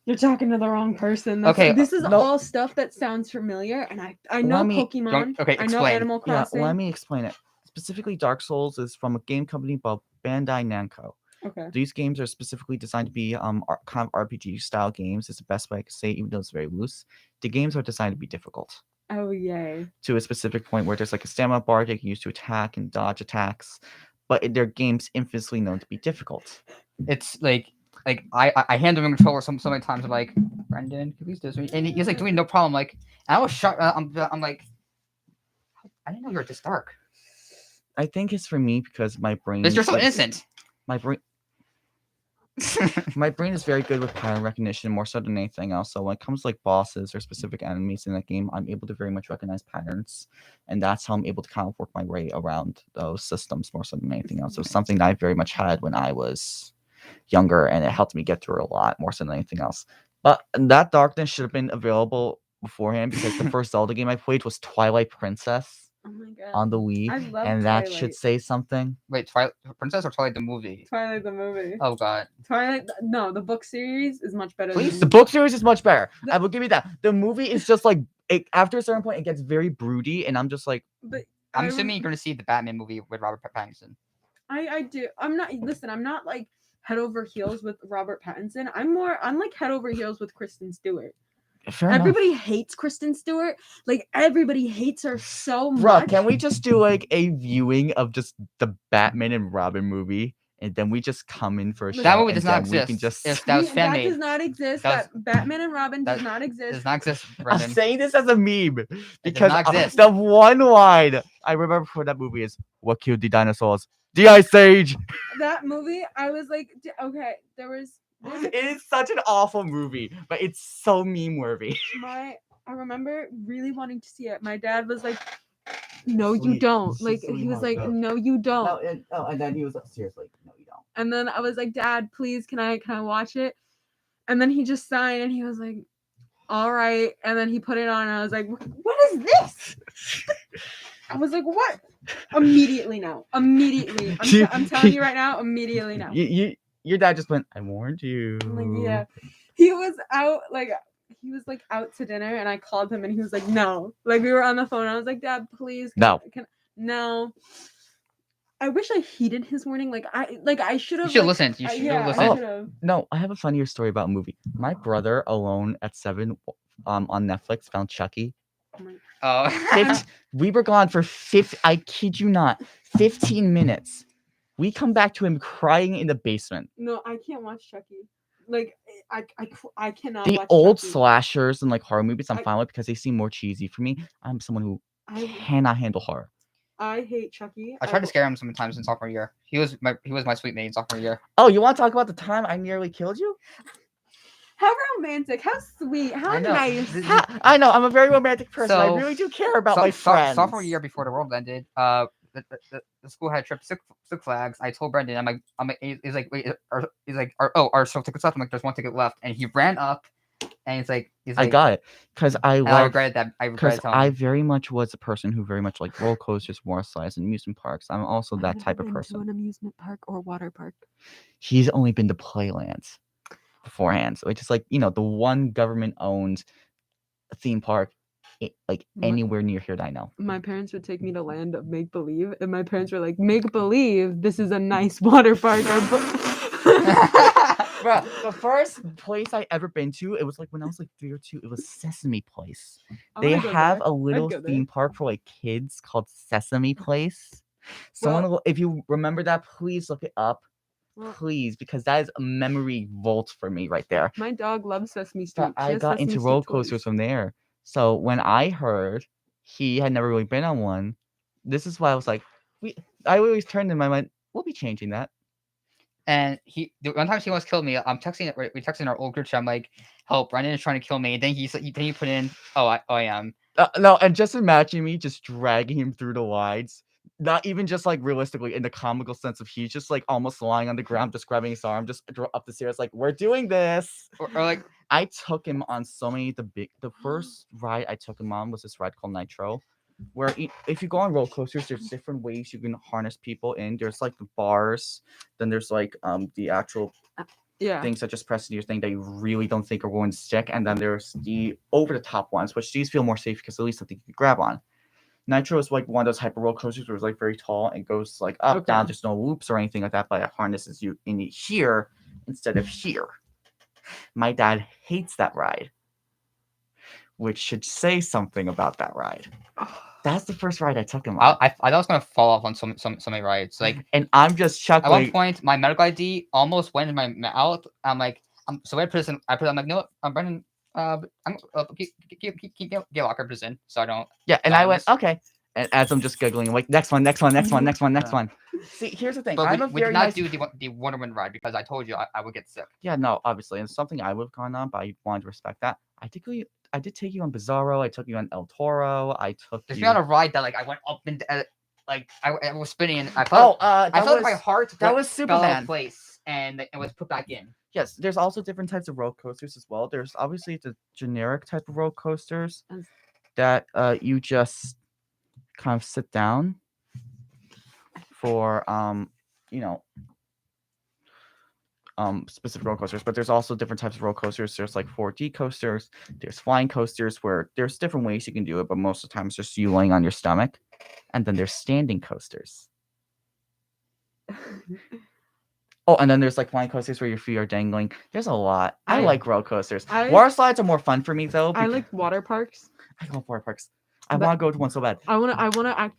Speaker 3: You're talking to the wrong person. This is all stuff that sounds familiar, and I know Pokemon. I know Animal Crossing.
Speaker 2: Yeah, let me explain it. Specifically, Dark Souls is from a game company called Bandai Namco.
Speaker 3: Okay.
Speaker 2: These games are specifically designed to be kind of RPG style games. It's the best way I can say it, even though it's very loose. The games are designed to be difficult.
Speaker 3: Oh yay!
Speaker 2: To a specific point where there's like a stamina bar they can use to attack and dodge attacks, but they're games infamously known to be difficult.
Speaker 1: It's like I handed him a controller so many times. I'm like, Brandan, can you please do this? And he's like, doing no problem. Like, and I was shocked. I'm like, I didn't know you were this dark.
Speaker 2: I think it's for me because my brain.
Speaker 1: You're so innocent.
Speaker 2: My brain. My brain is very good with pattern recognition more so than anything else. So when it comes to like bosses or specific enemies in that game, I'm able to very much recognize patterns, and that's how I'm able to kind of work my way around those systems more so than anything else. So something that I very much had when I was younger, and it helped me get through a lot more so than anything else. But that darkness should have been available beforehand, because the first Zelda game I played was Twilight Princess.
Speaker 3: Oh my god.
Speaker 2: On the Wii,
Speaker 3: I love
Speaker 2: and
Speaker 3: Twilight.
Speaker 2: that should say something.
Speaker 1: Wait, Twilight Princess or Twilight the movie?
Speaker 3: Twilight the movie.
Speaker 1: Oh god.
Speaker 3: Twilight. No, the book series is much better.
Speaker 2: Please, the book series is much better. I will give you that. The movie is just like after a certain point, it gets very broody, and I'm just like.
Speaker 3: But
Speaker 1: I'm assuming you're gonna see the Batman movie with Robert Pattinson.
Speaker 3: I do. I'm not like head over heels with Robert Pattinson. I'm like head over heels with Kristen Stewart. Everybody hates Kristen Stewart. Like, everybody hates her so much.
Speaker 2: Bruh, can we just do like a viewing of just the Batman and Robin movie, and then we just come in for a show?
Speaker 1: That movie does not exist.
Speaker 2: We can just...
Speaker 1: That was fan made.
Speaker 3: That does not exist. That Batman and Robin does not exist.
Speaker 1: Does not exist.
Speaker 2: I'm saying this as a meme because
Speaker 1: the
Speaker 2: one line I remember for that movie is, "What killed the dinosaurs? The Ice Age."
Speaker 3: That movie, I was like, okay,
Speaker 2: it is such an awful movie, but it's so meme worthy.
Speaker 3: I remember really wanting to see it. My dad was like, "No, you don't." Like, he was like, "No, you don't."
Speaker 2: And then he was like, "Seriously, no, you don't."
Speaker 3: And then I was like, Dad, please, can I watch it? And then he just signed and he was like, all right. And then he put it on and I was like, what is this? I was like, what? Immediately no. Immediately. I'm telling you right now, immediately no.
Speaker 2: Your dad just went, I warned you.
Speaker 3: I'm like, yeah. He was out to dinner and I called him and he was like, no. Like we were on the phone and I was like, Dad, please. No. I wish I heeded his warning. I should have.
Speaker 1: You should listen. You should have listened.
Speaker 2: No, I have a funnier story about a movie. My brother alone at 7 on Netflix found Chucky.
Speaker 1: Oh.
Speaker 2: We were gone for I kid you not, 15 minutes. We come back to him crying in the basement.
Speaker 3: No, I can't watch Chucky. Like I cannot.
Speaker 2: The
Speaker 3: watch
Speaker 2: old
Speaker 3: Chucky.
Speaker 2: slashers and like horror movies, I'm fine with because they seem more cheesy for me. I'm someone who cannot handle horror.
Speaker 3: I hate Chucky.
Speaker 1: I tried to scare him sometimes in sophomore year. He was my sweet mate in sophomore year.
Speaker 2: Oh, you want to talk about the time I nearly killed you?
Speaker 3: How romantic! How sweet! How nice!
Speaker 2: I know. I'm a very romantic person. I really do care about my friends.
Speaker 1: Sophomore year before the world ended, the school had a trip to Six Flags. I told Brandan, I'm like, he's like, wait, our show tickets left. I'm like, there's one ticket left, and he ran up. And he's like,
Speaker 2: I got it because I
Speaker 1: regretted that. Because
Speaker 2: I very much was a person who very much liked roller coasters, water slides, and amusement parks. I'm also that type of person.
Speaker 3: To an amusement park or water park.
Speaker 2: He's only been to Playlands beforehand, so it's just like the one government-owned theme park, anywhere near here that I know.
Speaker 3: My parents would take me to Land of Make Believe, and my parents were like, "Make believe this is a nice water park."
Speaker 2: Bro, the first place I ever been to, it was like when I was like 3 or 2. It was Sesame Place. They have a little theme park for like kids called Sesame Place. If you remember that, please look it up. Please, because that is a memory vault for me right there.
Speaker 3: My dog loves Sesame Street.
Speaker 2: I got into roller coasters from there. So when I heard he had never really been on one, this is why I was like, I always turned to him. I went, we'll be changing that.
Speaker 1: And the one time he almost killed me. We texting our old group chat. I'm like, help! Brandan is trying to kill me. And then he put in, I am.
Speaker 2: No, and just imagine me just dragging him through the lides. Not even just like realistically in the comical sense of he's just like almost lying on the ground, just grabbing his arm, just up the stairs, like we're doing this.
Speaker 1: Or like
Speaker 2: I took him on so many. The first ride I took him on was this ride called Nitro, where if you go on roller coasters, there's different ways you can harness people in. There's like the bars, then there's like the actual things that just press into your thing that you really don't think are going to stick, and then there's the over the top ones, which these feel more safe because at least something you can grab on. Nitro is like one of those hyper roller coasters where it's like very tall and goes like up, down. There's no loops or anything like that, but it harnesses you in here instead of here. My dad hates that ride, which should say something about that ride. That's the first ride I took him on.
Speaker 1: I thought I was gonna fall off on so many rides.
Speaker 2: And I'm just chuckling.
Speaker 1: At one point, my medical ID almost went in my mouth. I'm like, so I put I'm like, no, I'm Brandan. I'm keep locker prison, so I don't.
Speaker 2: Yeah, and I went okay. And as I'm just giggling, I'm like, next one. See, here's the thing.
Speaker 1: But we did not do the Wonder Woman ride because I told you I would get sick.
Speaker 2: Yeah, no, obviously, and something I would have gone on, but I wanted to respect that. I did take you on Bizarro. I took you on El Toro.
Speaker 1: There's not a ride that I went up and I was spinning and I felt my heart
Speaker 2: that was Superman
Speaker 1: fell out of place and it was put back in.
Speaker 2: Yes, there's also different types of roller coasters as well. There's obviously the generic type of roller coasters that you just kind of sit down for specific roller coasters, but there's also different types of roller coasters. There's like 4D coasters, there's flying coasters where there's different ways you can do it, but most of the time it's just you laying on your stomach. And then there's standing coasters. Oh, and then there's like flying coasters where your feet are dangling. There's a lot. I like roller coasters. Water slides are more fun for me though.
Speaker 3: I like water parks.
Speaker 2: I love water parks. I want to go to one so bad.
Speaker 3: I want to act.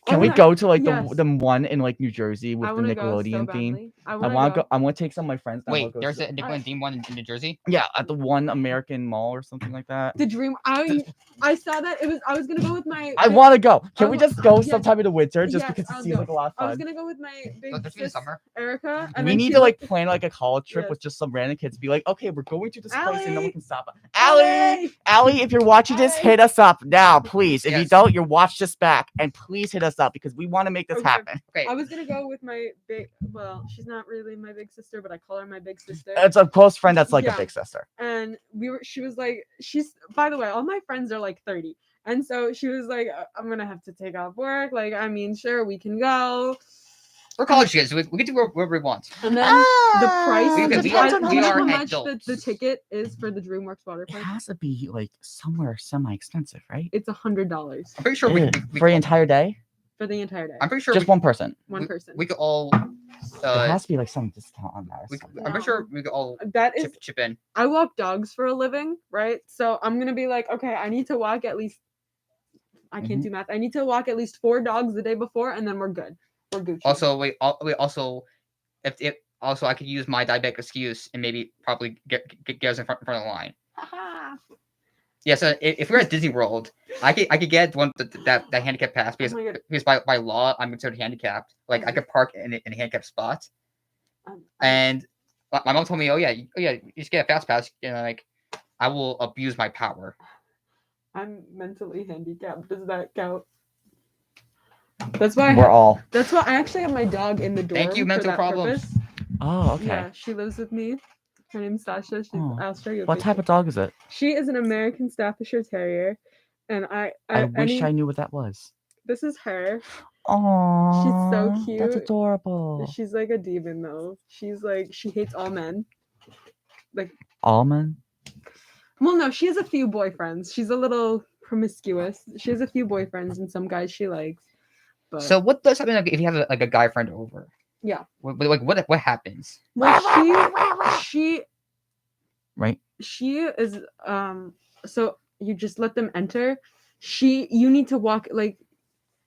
Speaker 2: Can we go to like the one in like New Jersey with the Nickelodeon theme? I want to go. I want to take some of my friends.
Speaker 1: Wait, there's a Nickelodeon theme one in New Jersey?
Speaker 2: Yeah, at the one American Mall or something like that.
Speaker 3: The Dream. I saw that. I was gonna go with my.
Speaker 2: I want to go. Can we just go sometime in the winter just because it seems like a lot of fun?
Speaker 3: I was gonna go with my big sis,
Speaker 1: summer.
Speaker 3: Erica.
Speaker 2: And we need to plan like a college trip with just some random kids. Be like, okay, we're going to this place and no one can stop us. Allie, if you're watching this, hit us up now, please, if you
Speaker 1: Yes.
Speaker 2: don't, you watch this back, and please hit us up because we want to make this
Speaker 3: Okay.
Speaker 2: happen.
Speaker 1: Okay.
Speaker 3: I was gonna go with my big. Well, she's not really my big sister, but I call her my big sister.
Speaker 2: It's a close friend that's like
Speaker 3: Yeah.
Speaker 2: a big sister.
Speaker 3: And she was like, she's. By the way, all my friends are like 30, and so she was like, I'm gonna have to take off work. Like, I mean, sure, we can go.
Speaker 1: We're college kids. We can do whatever we want.
Speaker 3: And then the price.
Speaker 1: We-
Speaker 3: the
Speaker 1: we
Speaker 3: price-
Speaker 1: are-
Speaker 3: do
Speaker 1: we
Speaker 3: you know
Speaker 1: are
Speaker 3: how much
Speaker 1: adults.
Speaker 3: the ticket is for the DreamWorks water
Speaker 2: It
Speaker 3: park?
Speaker 2: has to be like somewhere semi-expensive, right?
Speaker 3: It's $100
Speaker 1: I'm pretty sure
Speaker 2: For the entire day,
Speaker 3: for the entire day.
Speaker 1: I'm pretty sure
Speaker 2: just one person.
Speaker 3: One person.
Speaker 1: We could all.
Speaker 2: There has to be like some discount on that. Or something.
Speaker 1: I'm pretty sure we could all
Speaker 3: That is.
Speaker 1: chip in.
Speaker 3: I walk dogs for a living, right? So I'm gonna be like, okay, I need to walk at least. I can't do math. I need to walk at least 4 dogs the day before, and then we're good. We're Gucci.
Speaker 1: Also, also, if also I could use my diabetic excuse and maybe probably get us in front of the line. Yeah, so if we're at Disney World, I could get one that handicap pass because
Speaker 3: my God.
Speaker 1: because by law I'm considered handicapped. Like I could park in a handicapped spot, and my mom told me, oh yeah, you just get a fast pass. You know, like I will abuse my power.
Speaker 3: I'm mentally handicapped. Does that count? That's why.
Speaker 2: We're all.
Speaker 3: That's why I actually have my dog in the dorm.
Speaker 1: Thank you,
Speaker 3: for
Speaker 1: mental
Speaker 3: that
Speaker 1: problems.
Speaker 3: purpose.
Speaker 2: Oh, okay.
Speaker 3: Yeah, she lives with me. Her name's Sasha.
Speaker 2: Oh,
Speaker 3: I'll show you. A
Speaker 2: What type of dog is it?
Speaker 3: She is an American Staffordshire Terrier, and I
Speaker 2: wish I knew what that was.
Speaker 3: This is her.
Speaker 2: Oh,
Speaker 3: so
Speaker 2: That's
Speaker 3: cute.
Speaker 2: adorable.
Speaker 3: She's like a demon though. She's like she hates all men. Like
Speaker 2: Almond.
Speaker 3: well, no, she has a few boyfriends. She's a little promiscuous. She has a few boyfriends and some guys she likes. But
Speaker 1: So what does happen if you have a guy friend over?
Speaker 3: yeah,
Speaker 1: What happens?
Speaker 3: well, she
Speaker 2: Right.
Speaker 3: she is so you just let them enter. You need to walk like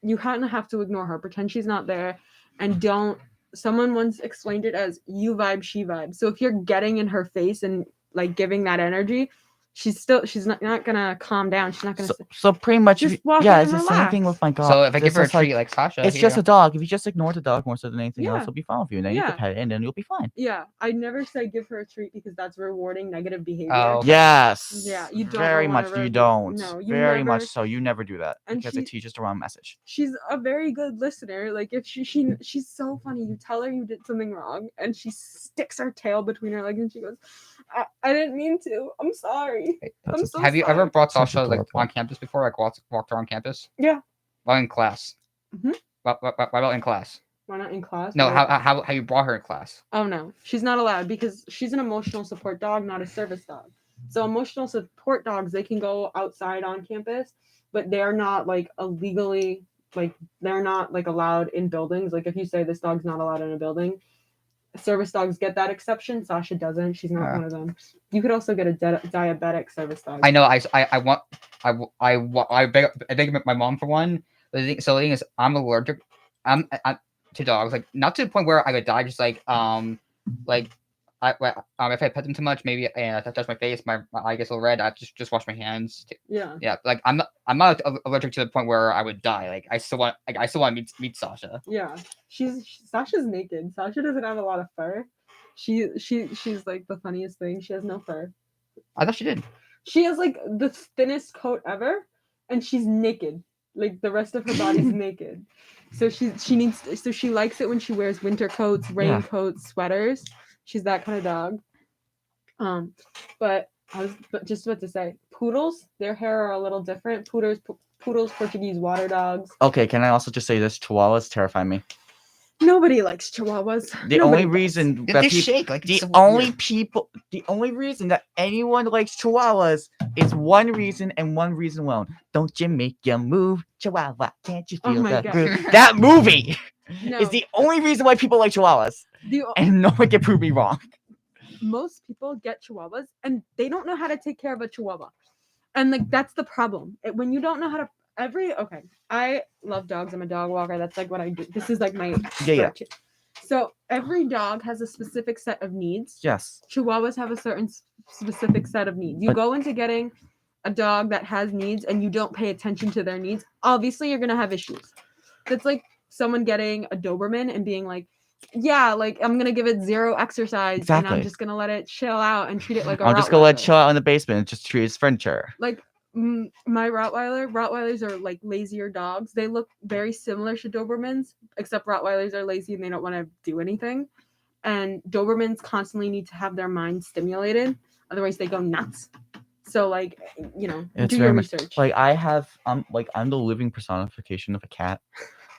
Speaker 3: you kind of have to ignore her, pretend she's not there, and don't. Someone once explained it as you vibe, she vibe. So if you're getting in her face and like giving that energy, she's not gonna calm down. She's not gonna.
Speaker 2: So pretty much,
Speaker 3: Just walk in
Speaker 2: yeah,
Speaker 3: and
Speaker 2: it's the same thing
Speaker 3: relax.
Speaker 2: with my dog.
Speaker 1: So if I give
Speaker 2: It's
Speaker 1: her a
Speaker 2: just like-
Speaker 1: treat like Sasha,
Speaker 2: it's
Speaker 1: here
Speaker 2: just
Speaker 1: you
Speaker 2: a dog. If you just ignore the dog more so than anything else,
Speaker 3: Yeah.
Speaker 2: it'll be fine with you. And then you
Speaker 3: Yeah.
Speaker 2: can pet it, and then you'll be fine.
Speaker 3: Yeah, I never say give her a treat because that's rewarding negative behavior.
Speaker 1: Oh, okay.
Speaker 2: Yes.
Speaker 3: Yeah, you don't
Speaker 2: Very
Speaker 3: wanna
Speaker 2: much. You
Speaker 3: reward-
Speaker 2: don't.
Speaker 3: no, you
Speaker 2: Very
Speaker 3: never-
Speaker 2: much so. You never do that
Speaker 3: And
Speaker 2: because
Speaker 3: she-
Speaker 2: it teaches the wrong message.
Speaker 3: She's a very good listener. Like if she's so funny. You tell her you did something wrong, and she sticks her tail between her legs, and she goes, "I didn't mean to. I'm sorry."
Speaker 2: That's
Speaker 3: I'm
Speaker 2: a-
Speaker 3: so
Speaker 1: Have you ever
Speaker 3: sorry.
Speaker 1: brought
Speaker 2: Sounds
Speaker 1: Sasha like
Speaker 2: adorable.
Speaker 1: on campus before? Like walked her on campus?
Speaker 3: Yeah.
Speaker 1: While in class.
Speaker 3: Mhm.
Speaker 1: Why about in class?
Speaker 3: Why not in class?
Speaker 1: No,
Speaker 3: Why-
Speaker 1: how you brought her in class?
Speaker 3: Oh no, she's not allowed because she's an emotional support dog, not a service dog. So emotional support dogs, they can go outside on campus, but they're not like illegally like they're not like allowed in buildings. Like if you say this dog's not allowed in a building, service dogs get that exception. Sasha doesn't. She's not
Speaker 2: Yeah.
Speaker 3: one of them. You could also get a diabetic service dog.
Speaker 1: I know. I beg my mom for one. But the thing is, I'm allergic. I'm to dogs. Like not to the point where I could die. Just like if I pet them too much, maybe and I touch my face, my eye gets a little red. I just wash my hands.
Speaker 3: Yeah.
Speaker 1: Yeah, like I'm not allergic to the point where I would die. Like I still want to meet Sasha.
Speaker 3: Yeah. Sasha's naked. Sasha doesn't have a lot of fur. She's like the funniest thing. She has no fur.
Speaker 1: I thought she did.
Speaker 3: She has like the thinnest coat ever, and she's naked. Like the rest of her body's naked. So she likes it when she wears winter coats, raincoats, sweaters. She's that kind of dog. But I was just about to say, poodles, their hair are a little different. Poodles, Portuguese water dogs.
Speaker 2: Okay, can I also just say this? Chihuahuas terrify me.
Speaker 3: Nobody likes Chihuahuas.
Speaker 2: The
Speaker 3: Nobody
Speaker 2: only
Speaker 3: does.
Speaker 2: reason
Speaker 1: They
Speaker 2: that people,
Speaker 1: shake like
Speaker 2: the
Speaker 1: it's so
Speaker 2: only
Speaker 1: weird.
Speaker 2: reason that anyone likes Chihuahuas is one reason and one reason alone. Don't you make your move, Chihuahua? Can't you
Speaker 3: Oh
Speaker 2: feel
Speaker 3: my
Speaker 2: that
Speaker 3: God.
Speaker 2: groove? That movie
Speaker 3: No,
Speaker 2: is the only reason why people like Chihuahuas, and no one can prove me wrong.
Speaker 3: most people get Chihuahuas and they don't know how to take care of a Chihuahua, and like that's the problem. When you don't know how to I love dogs. I'm a dog walker. That's like what I do. This is like my
Speaker 2: Yeah.
Speaker 3: stretch. So every dog has a specific set of needs.
Speaker 2: Yes.
Speaker 3: Chihuahuas have a certain specific set of needs. You
Speaker 2: But-
Speaker 3: go into getting a dog that has needs and you don't pay attention to their needs, obviously you're gonna have issues. It's like someone getting a Doberman and being like, yeah, like I'm gonna give it 0 exercise and
Speaker 2: Exactly.
Speaker 3: I'm just gonna let it chill out and treat it like a
Speaker 2: I'm just gonna let it
Speaker 3: Rottweiler.
Speaker 2: chill out in the basement and just treat it as furniture.
Speaker 3: Like my Rottweilers are like lazier dogs. They look very similar to Dobermans, except Rottweilers are lazy and they don't want to do anything. And Dobermans constantly need to have their mind stimulated, otherwise they go nuts. So like,
Speaker 2: It's
Speaker 3: do
Speaker 2: very
Speaker 3: your
Speaker 2: much
Speaker 3: research.
Speaker 2: like I have I'm the living personification of a cat,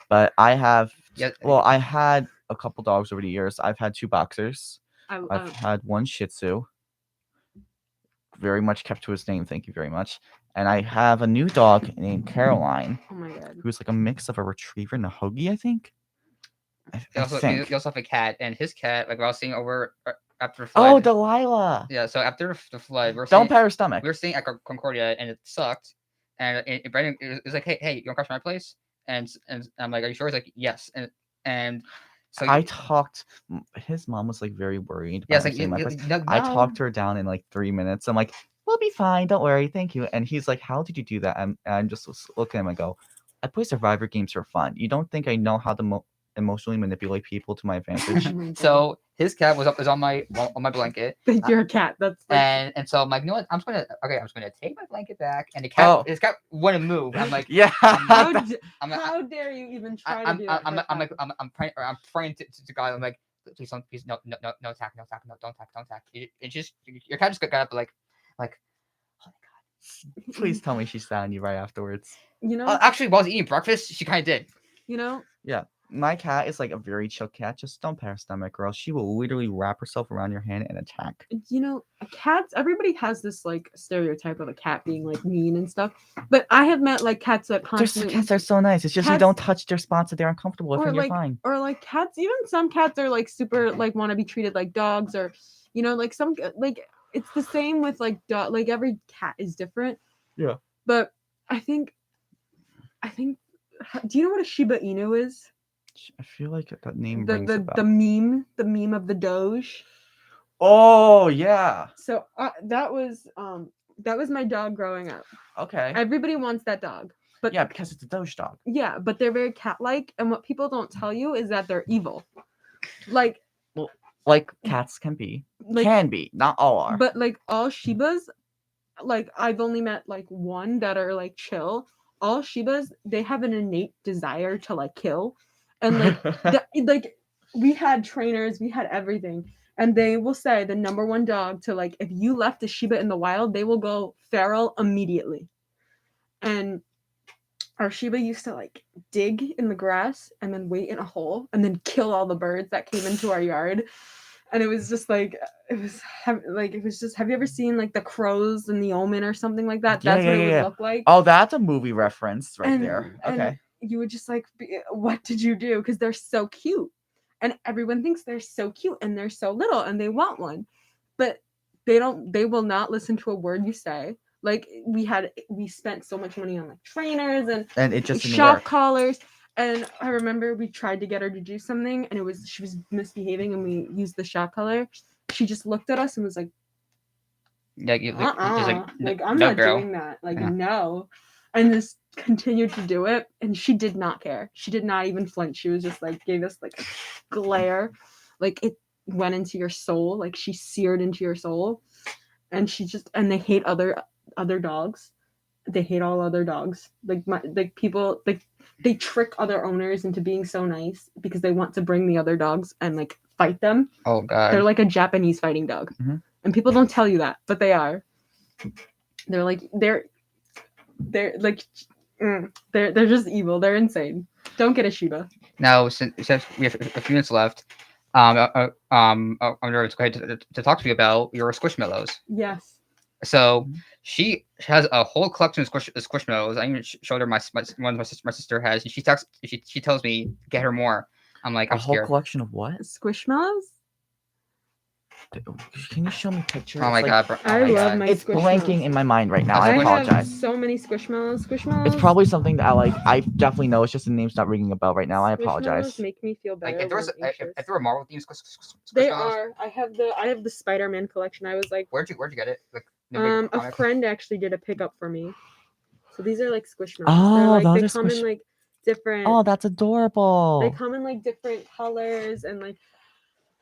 Speaker 2: but I have
Speaker 1: Yeah.
Speaker 2: well I had a couple dogs over the years. I've had 2 boxers. I've had 1 Shih Tzu. Very much kept to his name, thank you very much. And I have a new dog named Caroline,
Speaker 3: oh my god.
Speaker 2: who's like a mix of a retriever and a hoagie, I think.
Speaker 1: You also have a cat, and his cat, like I was seeing over after the
Speaker 2: Oh,
Speaker 1: flood.
Speaker 2: Delilah.
Speaker 1: Yeah, so after the flood,
Speaker 2: Don't pat her stomach.
Speaker 1: we were staying at Concordia, and it sucked. And Brandon it was like, hey, you want to crash my place? And I'm like, are you sure? He's like, yes. And so
Speaker 2: I talked. His mom was like very worried.
Speaker 1: Yeah,
Speaker 2: About
Speaker 1: it's like
Speaker 2: my place.
Speaker 1: no.
Speaker 2: I talked her down in like 3 minutes. I'm like, we'll be fine. Don't worry. Thank you. And he's like, how did you do that? I'm just looking at him and go, I play survivor games for fun. You don't think I know how to emotionally manipulate people to my advantage?
Speaker 1: So his cat was on my blanket.
Speaker 3: You're a cat. That's like...
Speaker 1: and so I'm like, you know what? I'm just gonna take my blanket back, and the cat his cat wouldn't move. I'm like,
Speaker 2: yeah.
Speaker 3: How dare you even try to do that?
Speaker 1: I'm praying to God. I'm like, please don't, please no attack, don't attack. It just your cat just got up like, oh my god.
Speaker 2: Please tell me she sat on you right afterwards.
Speaker 1: Actually, while I was eating breakfast, she kind of did.
Speaker 2: Yeah. My cat is like a very chill cat. Just don't pat her stomach, girl. She will literally wrap herself around your hand and attack.
Speaker 3: Cats, everybody has this like stereotype of a cat being like mean and stuff. But I have met like cats that constantly...
Speaker 2: Cats are so nice. It's just you don't touch their spots if they're uncomfortable with, and you're fine.
Speaker 3: Or like cats, even some cats are like super like want to be treated like dogs, or like some like it's the same with like dog. Like every cat is different.
Speaker 2: Yeah.
Speaker 3: But I think do you know what a Shiba Inu is?
Speaker 2: I feel like that name rings a bell.
Speaker 3: The meme of the Doge.
Speaker 2: Oh yeah.
Speaker 3: So that was my dog growing up.
Speaker 2: Okay.
Speaker 3: Everybody wants that dog, but
Speaker 2: yeah, because it's a Doge dog.
Speaker 3: Yeah, but they're very cat-like, and what people don't tell you is that they're evil. Like
Speaker 2: cats can be, not all are.
Speaker 3: But like all Shibas, like I've only met like one that are like chill. All Shibas, they have an innate desire to like kill. And like we had trainers, we had everything, and they will say the number one dog to like if you left a Shiba in the wild, they will go feral immediately. And our Shiba used to like dig in the grass and then wait in a hole and then kill all the birds that came into our yard. And it was just like have you ever seen like the crows in the Omen or something like that? That's what it would look like.
Speaker 2: Oh, that's a movie reference there. Okay.
Speaker 3: And you would just like, what did you do? Because they're so cute. And everyone thinks they're so cute and they're so little and they want one. But they will not listen to a word you say. Like we spent so much money on like trainers and
Speaker 2: it just
Speaker 3: shock collars. And I remember we tried to get her to do something and she was misbehaving and we used the shock collar. She just looked at us and was like, like I'm not doing that. Like, no. And just continued to do it. And she did not care. She did not even flinch. She was just like, gave us like a glare. Like it went into your soul. Like she seared into your soul. And they hate other dogs. They hate all other dogs. People, they trick other owners into being so nice because they want to bring the other dogs and like fight them.
Speaker 1: Oh god.
Speaker 3: They're like a Japanese fighting dog.
Speaker 2: Mm-hmm.
Speaker 3: And people don't tell you that, but they are. They're just evil. They're insane. Don't get a Shiba.
Speaker 1: Now, since we have a few minutes left, I'm going to go ahead to talk to you about your Squishmallows.
Speaker 3: Yes.
Speaker 1: So she has a whole collection of Squishmallows. I even showed her my sister has, and she tells me get her more. I'm like, I'm scared.
Speaker 2: A whole collection of what?
Speaker 3: Squishmallows?
Speaker 2: Can you show me pictures?
Speaker 1: Oh my god, bro.
Speaker 3: I love my
Speaker 2: It's blanking in my mind right now. I apologize.
Speaker 3: Have so many Squishmallows.
Speaker 2: It's probably something that I definitely know. It's just the name's not ringing a bell right now. I apologize.
Speaker 3: Make me feel better.
Speaker 1: Like if there were Marvel themed Squishmallows,
Speaker 3: they are. I have the Spider-Man collection. I was like,
Speaker 1: where'd you get it? Like,
Speaker 3: a friend actually did a pickup for me. So these are like Squishmallows.
Speaker 2: Oh,
Speaker 3: they come in like different.
Speaker 2: Oh, that's adorable.
Speaker 3: They come in like different colors and like.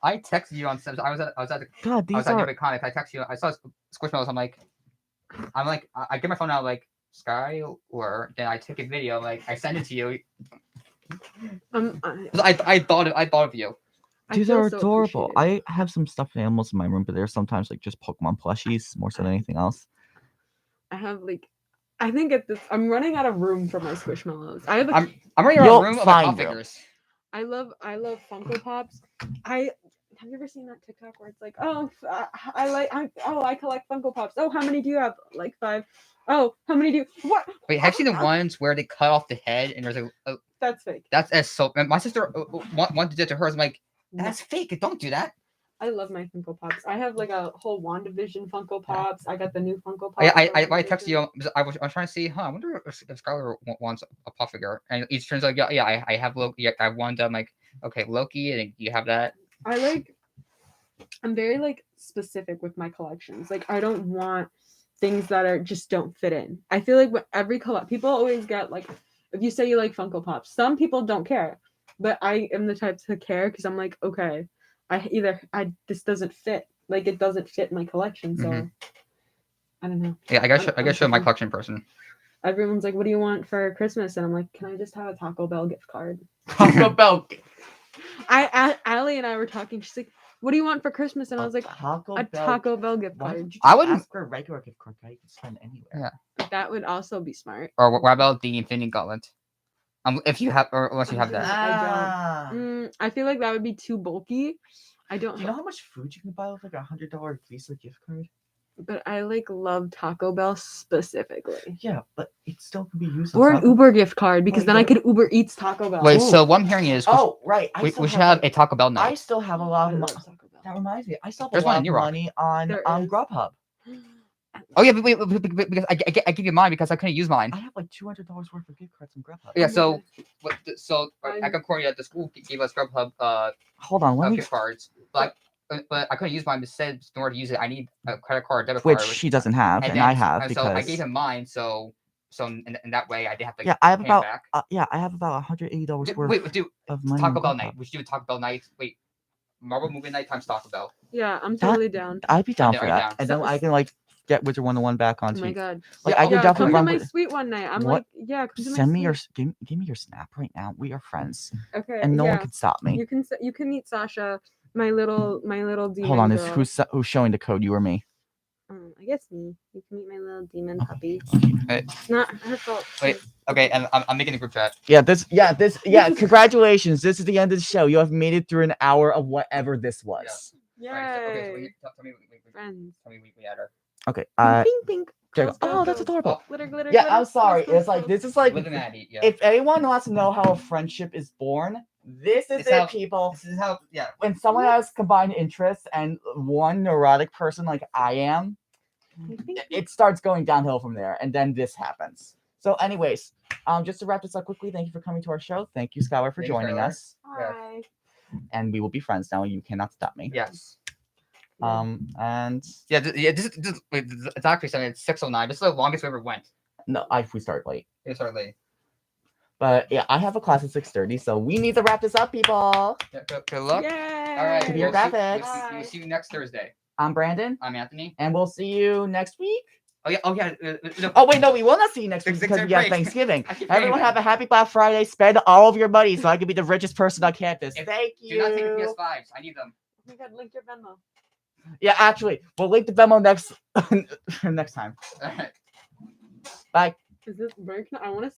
Speaker 1: I texted you on Sims. I was at
Speaker 2: God, these are
Speaker 1: Comics. I texted you. I saw Squishmallows. I'm like, I'm like, I get my phone out like SKYLAR, then I take a video, like I send it to you. I thought of you.
Speaker 2: These are adorable. I have some stuffed animals in my room, but there's sometimes like just Pokemon plushies more so than anything else.
Speaker 3: I have like, I think at this, I'm running out of room for my Squishmallows. I have.
Speaker 1: I'm running out of room of my pop figures.
Speaker 3: I love Funko Pops. Have you ever seen that TikTok where it's like, oh, I collect Funko Pops. Oh, how many do you have? Like 5. Oh, how many do you? What?
Speaker 1: Wait, have you seen the ones where they cut off the head and there's a?
Speaker 3: That's fake.
Speaker 1: That's so. My sister wanted to do it to hers. I'm like, that's fake. Don't do that.
Speaker 3: I love my Funko Pops. I have like a whole WandaVision Funko Pops. I got the new Funko Pops.
Speaker 1: I texted you. I was trying to see. I wonder if SKYLAR wants a pop figure, and each turns out, I have Loki. Yeah, I have Wanda. I'm like, okay, Loki, and you have that.
Speaker 3: I'm very like specific with my collections. Like I don't want things that are just don't fit in. I feel like with every people always get like, if you say you like Funko Pops, some people don't care, but I am the type to care because I'm like, okay, this doesn't fit. Like it doesn't fit my collection, so I don't know.
Speaker 1: Yeah, I gotta show my collection person.
Speaker 3: Everyone's like, what do you want for Christmas? And I'm like, can I just have a Taco Bell gift card?
Speaker 2: Taco Bell.
Speaker 3: Allie and I were talking. She's like, what do you want for Christmas? And I was like, Taco Bell gift card.
Speaker 2: I wouldn't ask for a regular gift card. You can spend anywhere.
Speaker 3: Yeah, that would also be smart.
Speaker 1: Or what about the Infinity Gauntlet? If you have, or unless you have that.
Speaker 3: I don't. I feel like that would be too bulky. I don't.
Speaker 2: Do you know how much food you can buy with like $100 Visa gift card?
Speaker 3: But I like love Taco Bell specifically.
Speaker 2: Yeah, but it still can be used.
Speaker 3: Or an Uber gift card because then I could Uber Eats Taco Bell.
Speaker 1: Wait, so what I'm hearing is,
Speaker 2: right,
Speaker 1: we should have a Taco Bell night.
Speaker 2: I still have a lot of money. That reminds me, I still have a lot of money on Grubhub.
Speaker 1: Oh yeah, but wait, because I give you mine because I couldn't use mine.
Speaker 2: I have like $200 worth of gift cards on Grubhub.
Speaker 1: Yeah, so I got Corey at the school gave us Grubhub
Speaker 2: hold on,
Speaker 1: gift cards, but I couldn't use mine. Instead, in order to use it, I need a credit card, debit
Speaker 2: card,
Speaker 1: card,
Speaker 2: which she doesn't have, and I have because
Speaker 1: so I gave him mine. So in that way, I didn't have to.
Speaker 2: Yeah, I have about I have about $180 worth of money.
Speaker 1: Taco Bell night. We should do a Taco Bell night. Wait, Marvel movie night times Taco Bell.
Speaker 3: Yeah, I'm totally down.
Speaker 2: I'd be down for that, and then I can like get Wizard 101 back on.
Speaker 3: Oh my god!
Speaker 2: Like I can definitely
Speaker 3: come to my sweet one night. I'm like, yeah.
Speaker 2: Send me your give me your snap right now. We are friends.
Speaker 3: Okay.
Speaker 2: And no one can stop me.
Speaker 3: You can meet Sasha, my little demon.
Speaker 2: Hold on,
Speaker 3: girl.
Speaker 2: who's showing the code? You or me?
Speaker 3: I guess me. You can meet my little demon puppy.
Speaker 1: Okay.
Speaker 3: It's not her fault.
Speaker 1: Wait. Okay, and I'm making a group chat.
Speaker 2: Yeah. Congratulations. This is the end of the show. You have made it through an hour of whatever this was.
Speaker 3: Yay.
Speaker 1: Okay, so tell me
Speaker 3: Friends.
Speaker 1: Tell me we had her.
Speaker 2: Okay.
Speaker 3: Pink.
Speaker 2: Oh, that's adorable.
Speaker 3: Glitter.
Speaker 2: Yeah, I'm sorry. It's like this is like
Speaker 1: Maddie,
Speaker 2: if anyone wants to know how a friendship is born, this is it, people.
Speaker 1: This is how. Yeah.
Speaker 2: When someone has combined interests and one neurotic person like I am, it starts going downhill from there, and then this happens. So, anyways, just to wrap this up quickly, thank you for coming to our show. Thank you, SKYLAR, for joining us.
Speaker 3: Hi.
Speaker 2: And we will be friends now. You cannot stop me.
Speaker 1: Yes.
Speaker 2: And
Speaker 1: this it's actually something. It's 6:09. This is the longest we ever went.
Speaker 2: No, we started late.
Speaker 1: We started late.
Speaker 2: But yeah, I have a class at 6:30, so we need to wrap this up, people.
Speaker 1: Yeah, good luck.
Speaker 3: Yay.
Speaker 1: All right.
Speaker 2: To your graphics.
Speaker 1: We'll see you next Thursday.
Speaker 2: I'm Brandon.
Speaker 1: I'm Anthony.
Speaker 2: And we'll see you next week.
Speaker 1: Oh yeah.
Speaker 2: Oh wait, no, we will not see you next week because we have Thanksgiving. Everyone have a happy Black Friday. Spend all of your money so I can be the richest person on campus. Thank you.
Speaker 1: Do not take PS5s. I need them.
Speaker 3: Oh my god, link your Venmo.
Speaker 2: Yeah, actually, we'll link the Venmo next time.
Speaker 1: All right.
Speaker 2: Bye.
Speaker 3: Is this break? I want to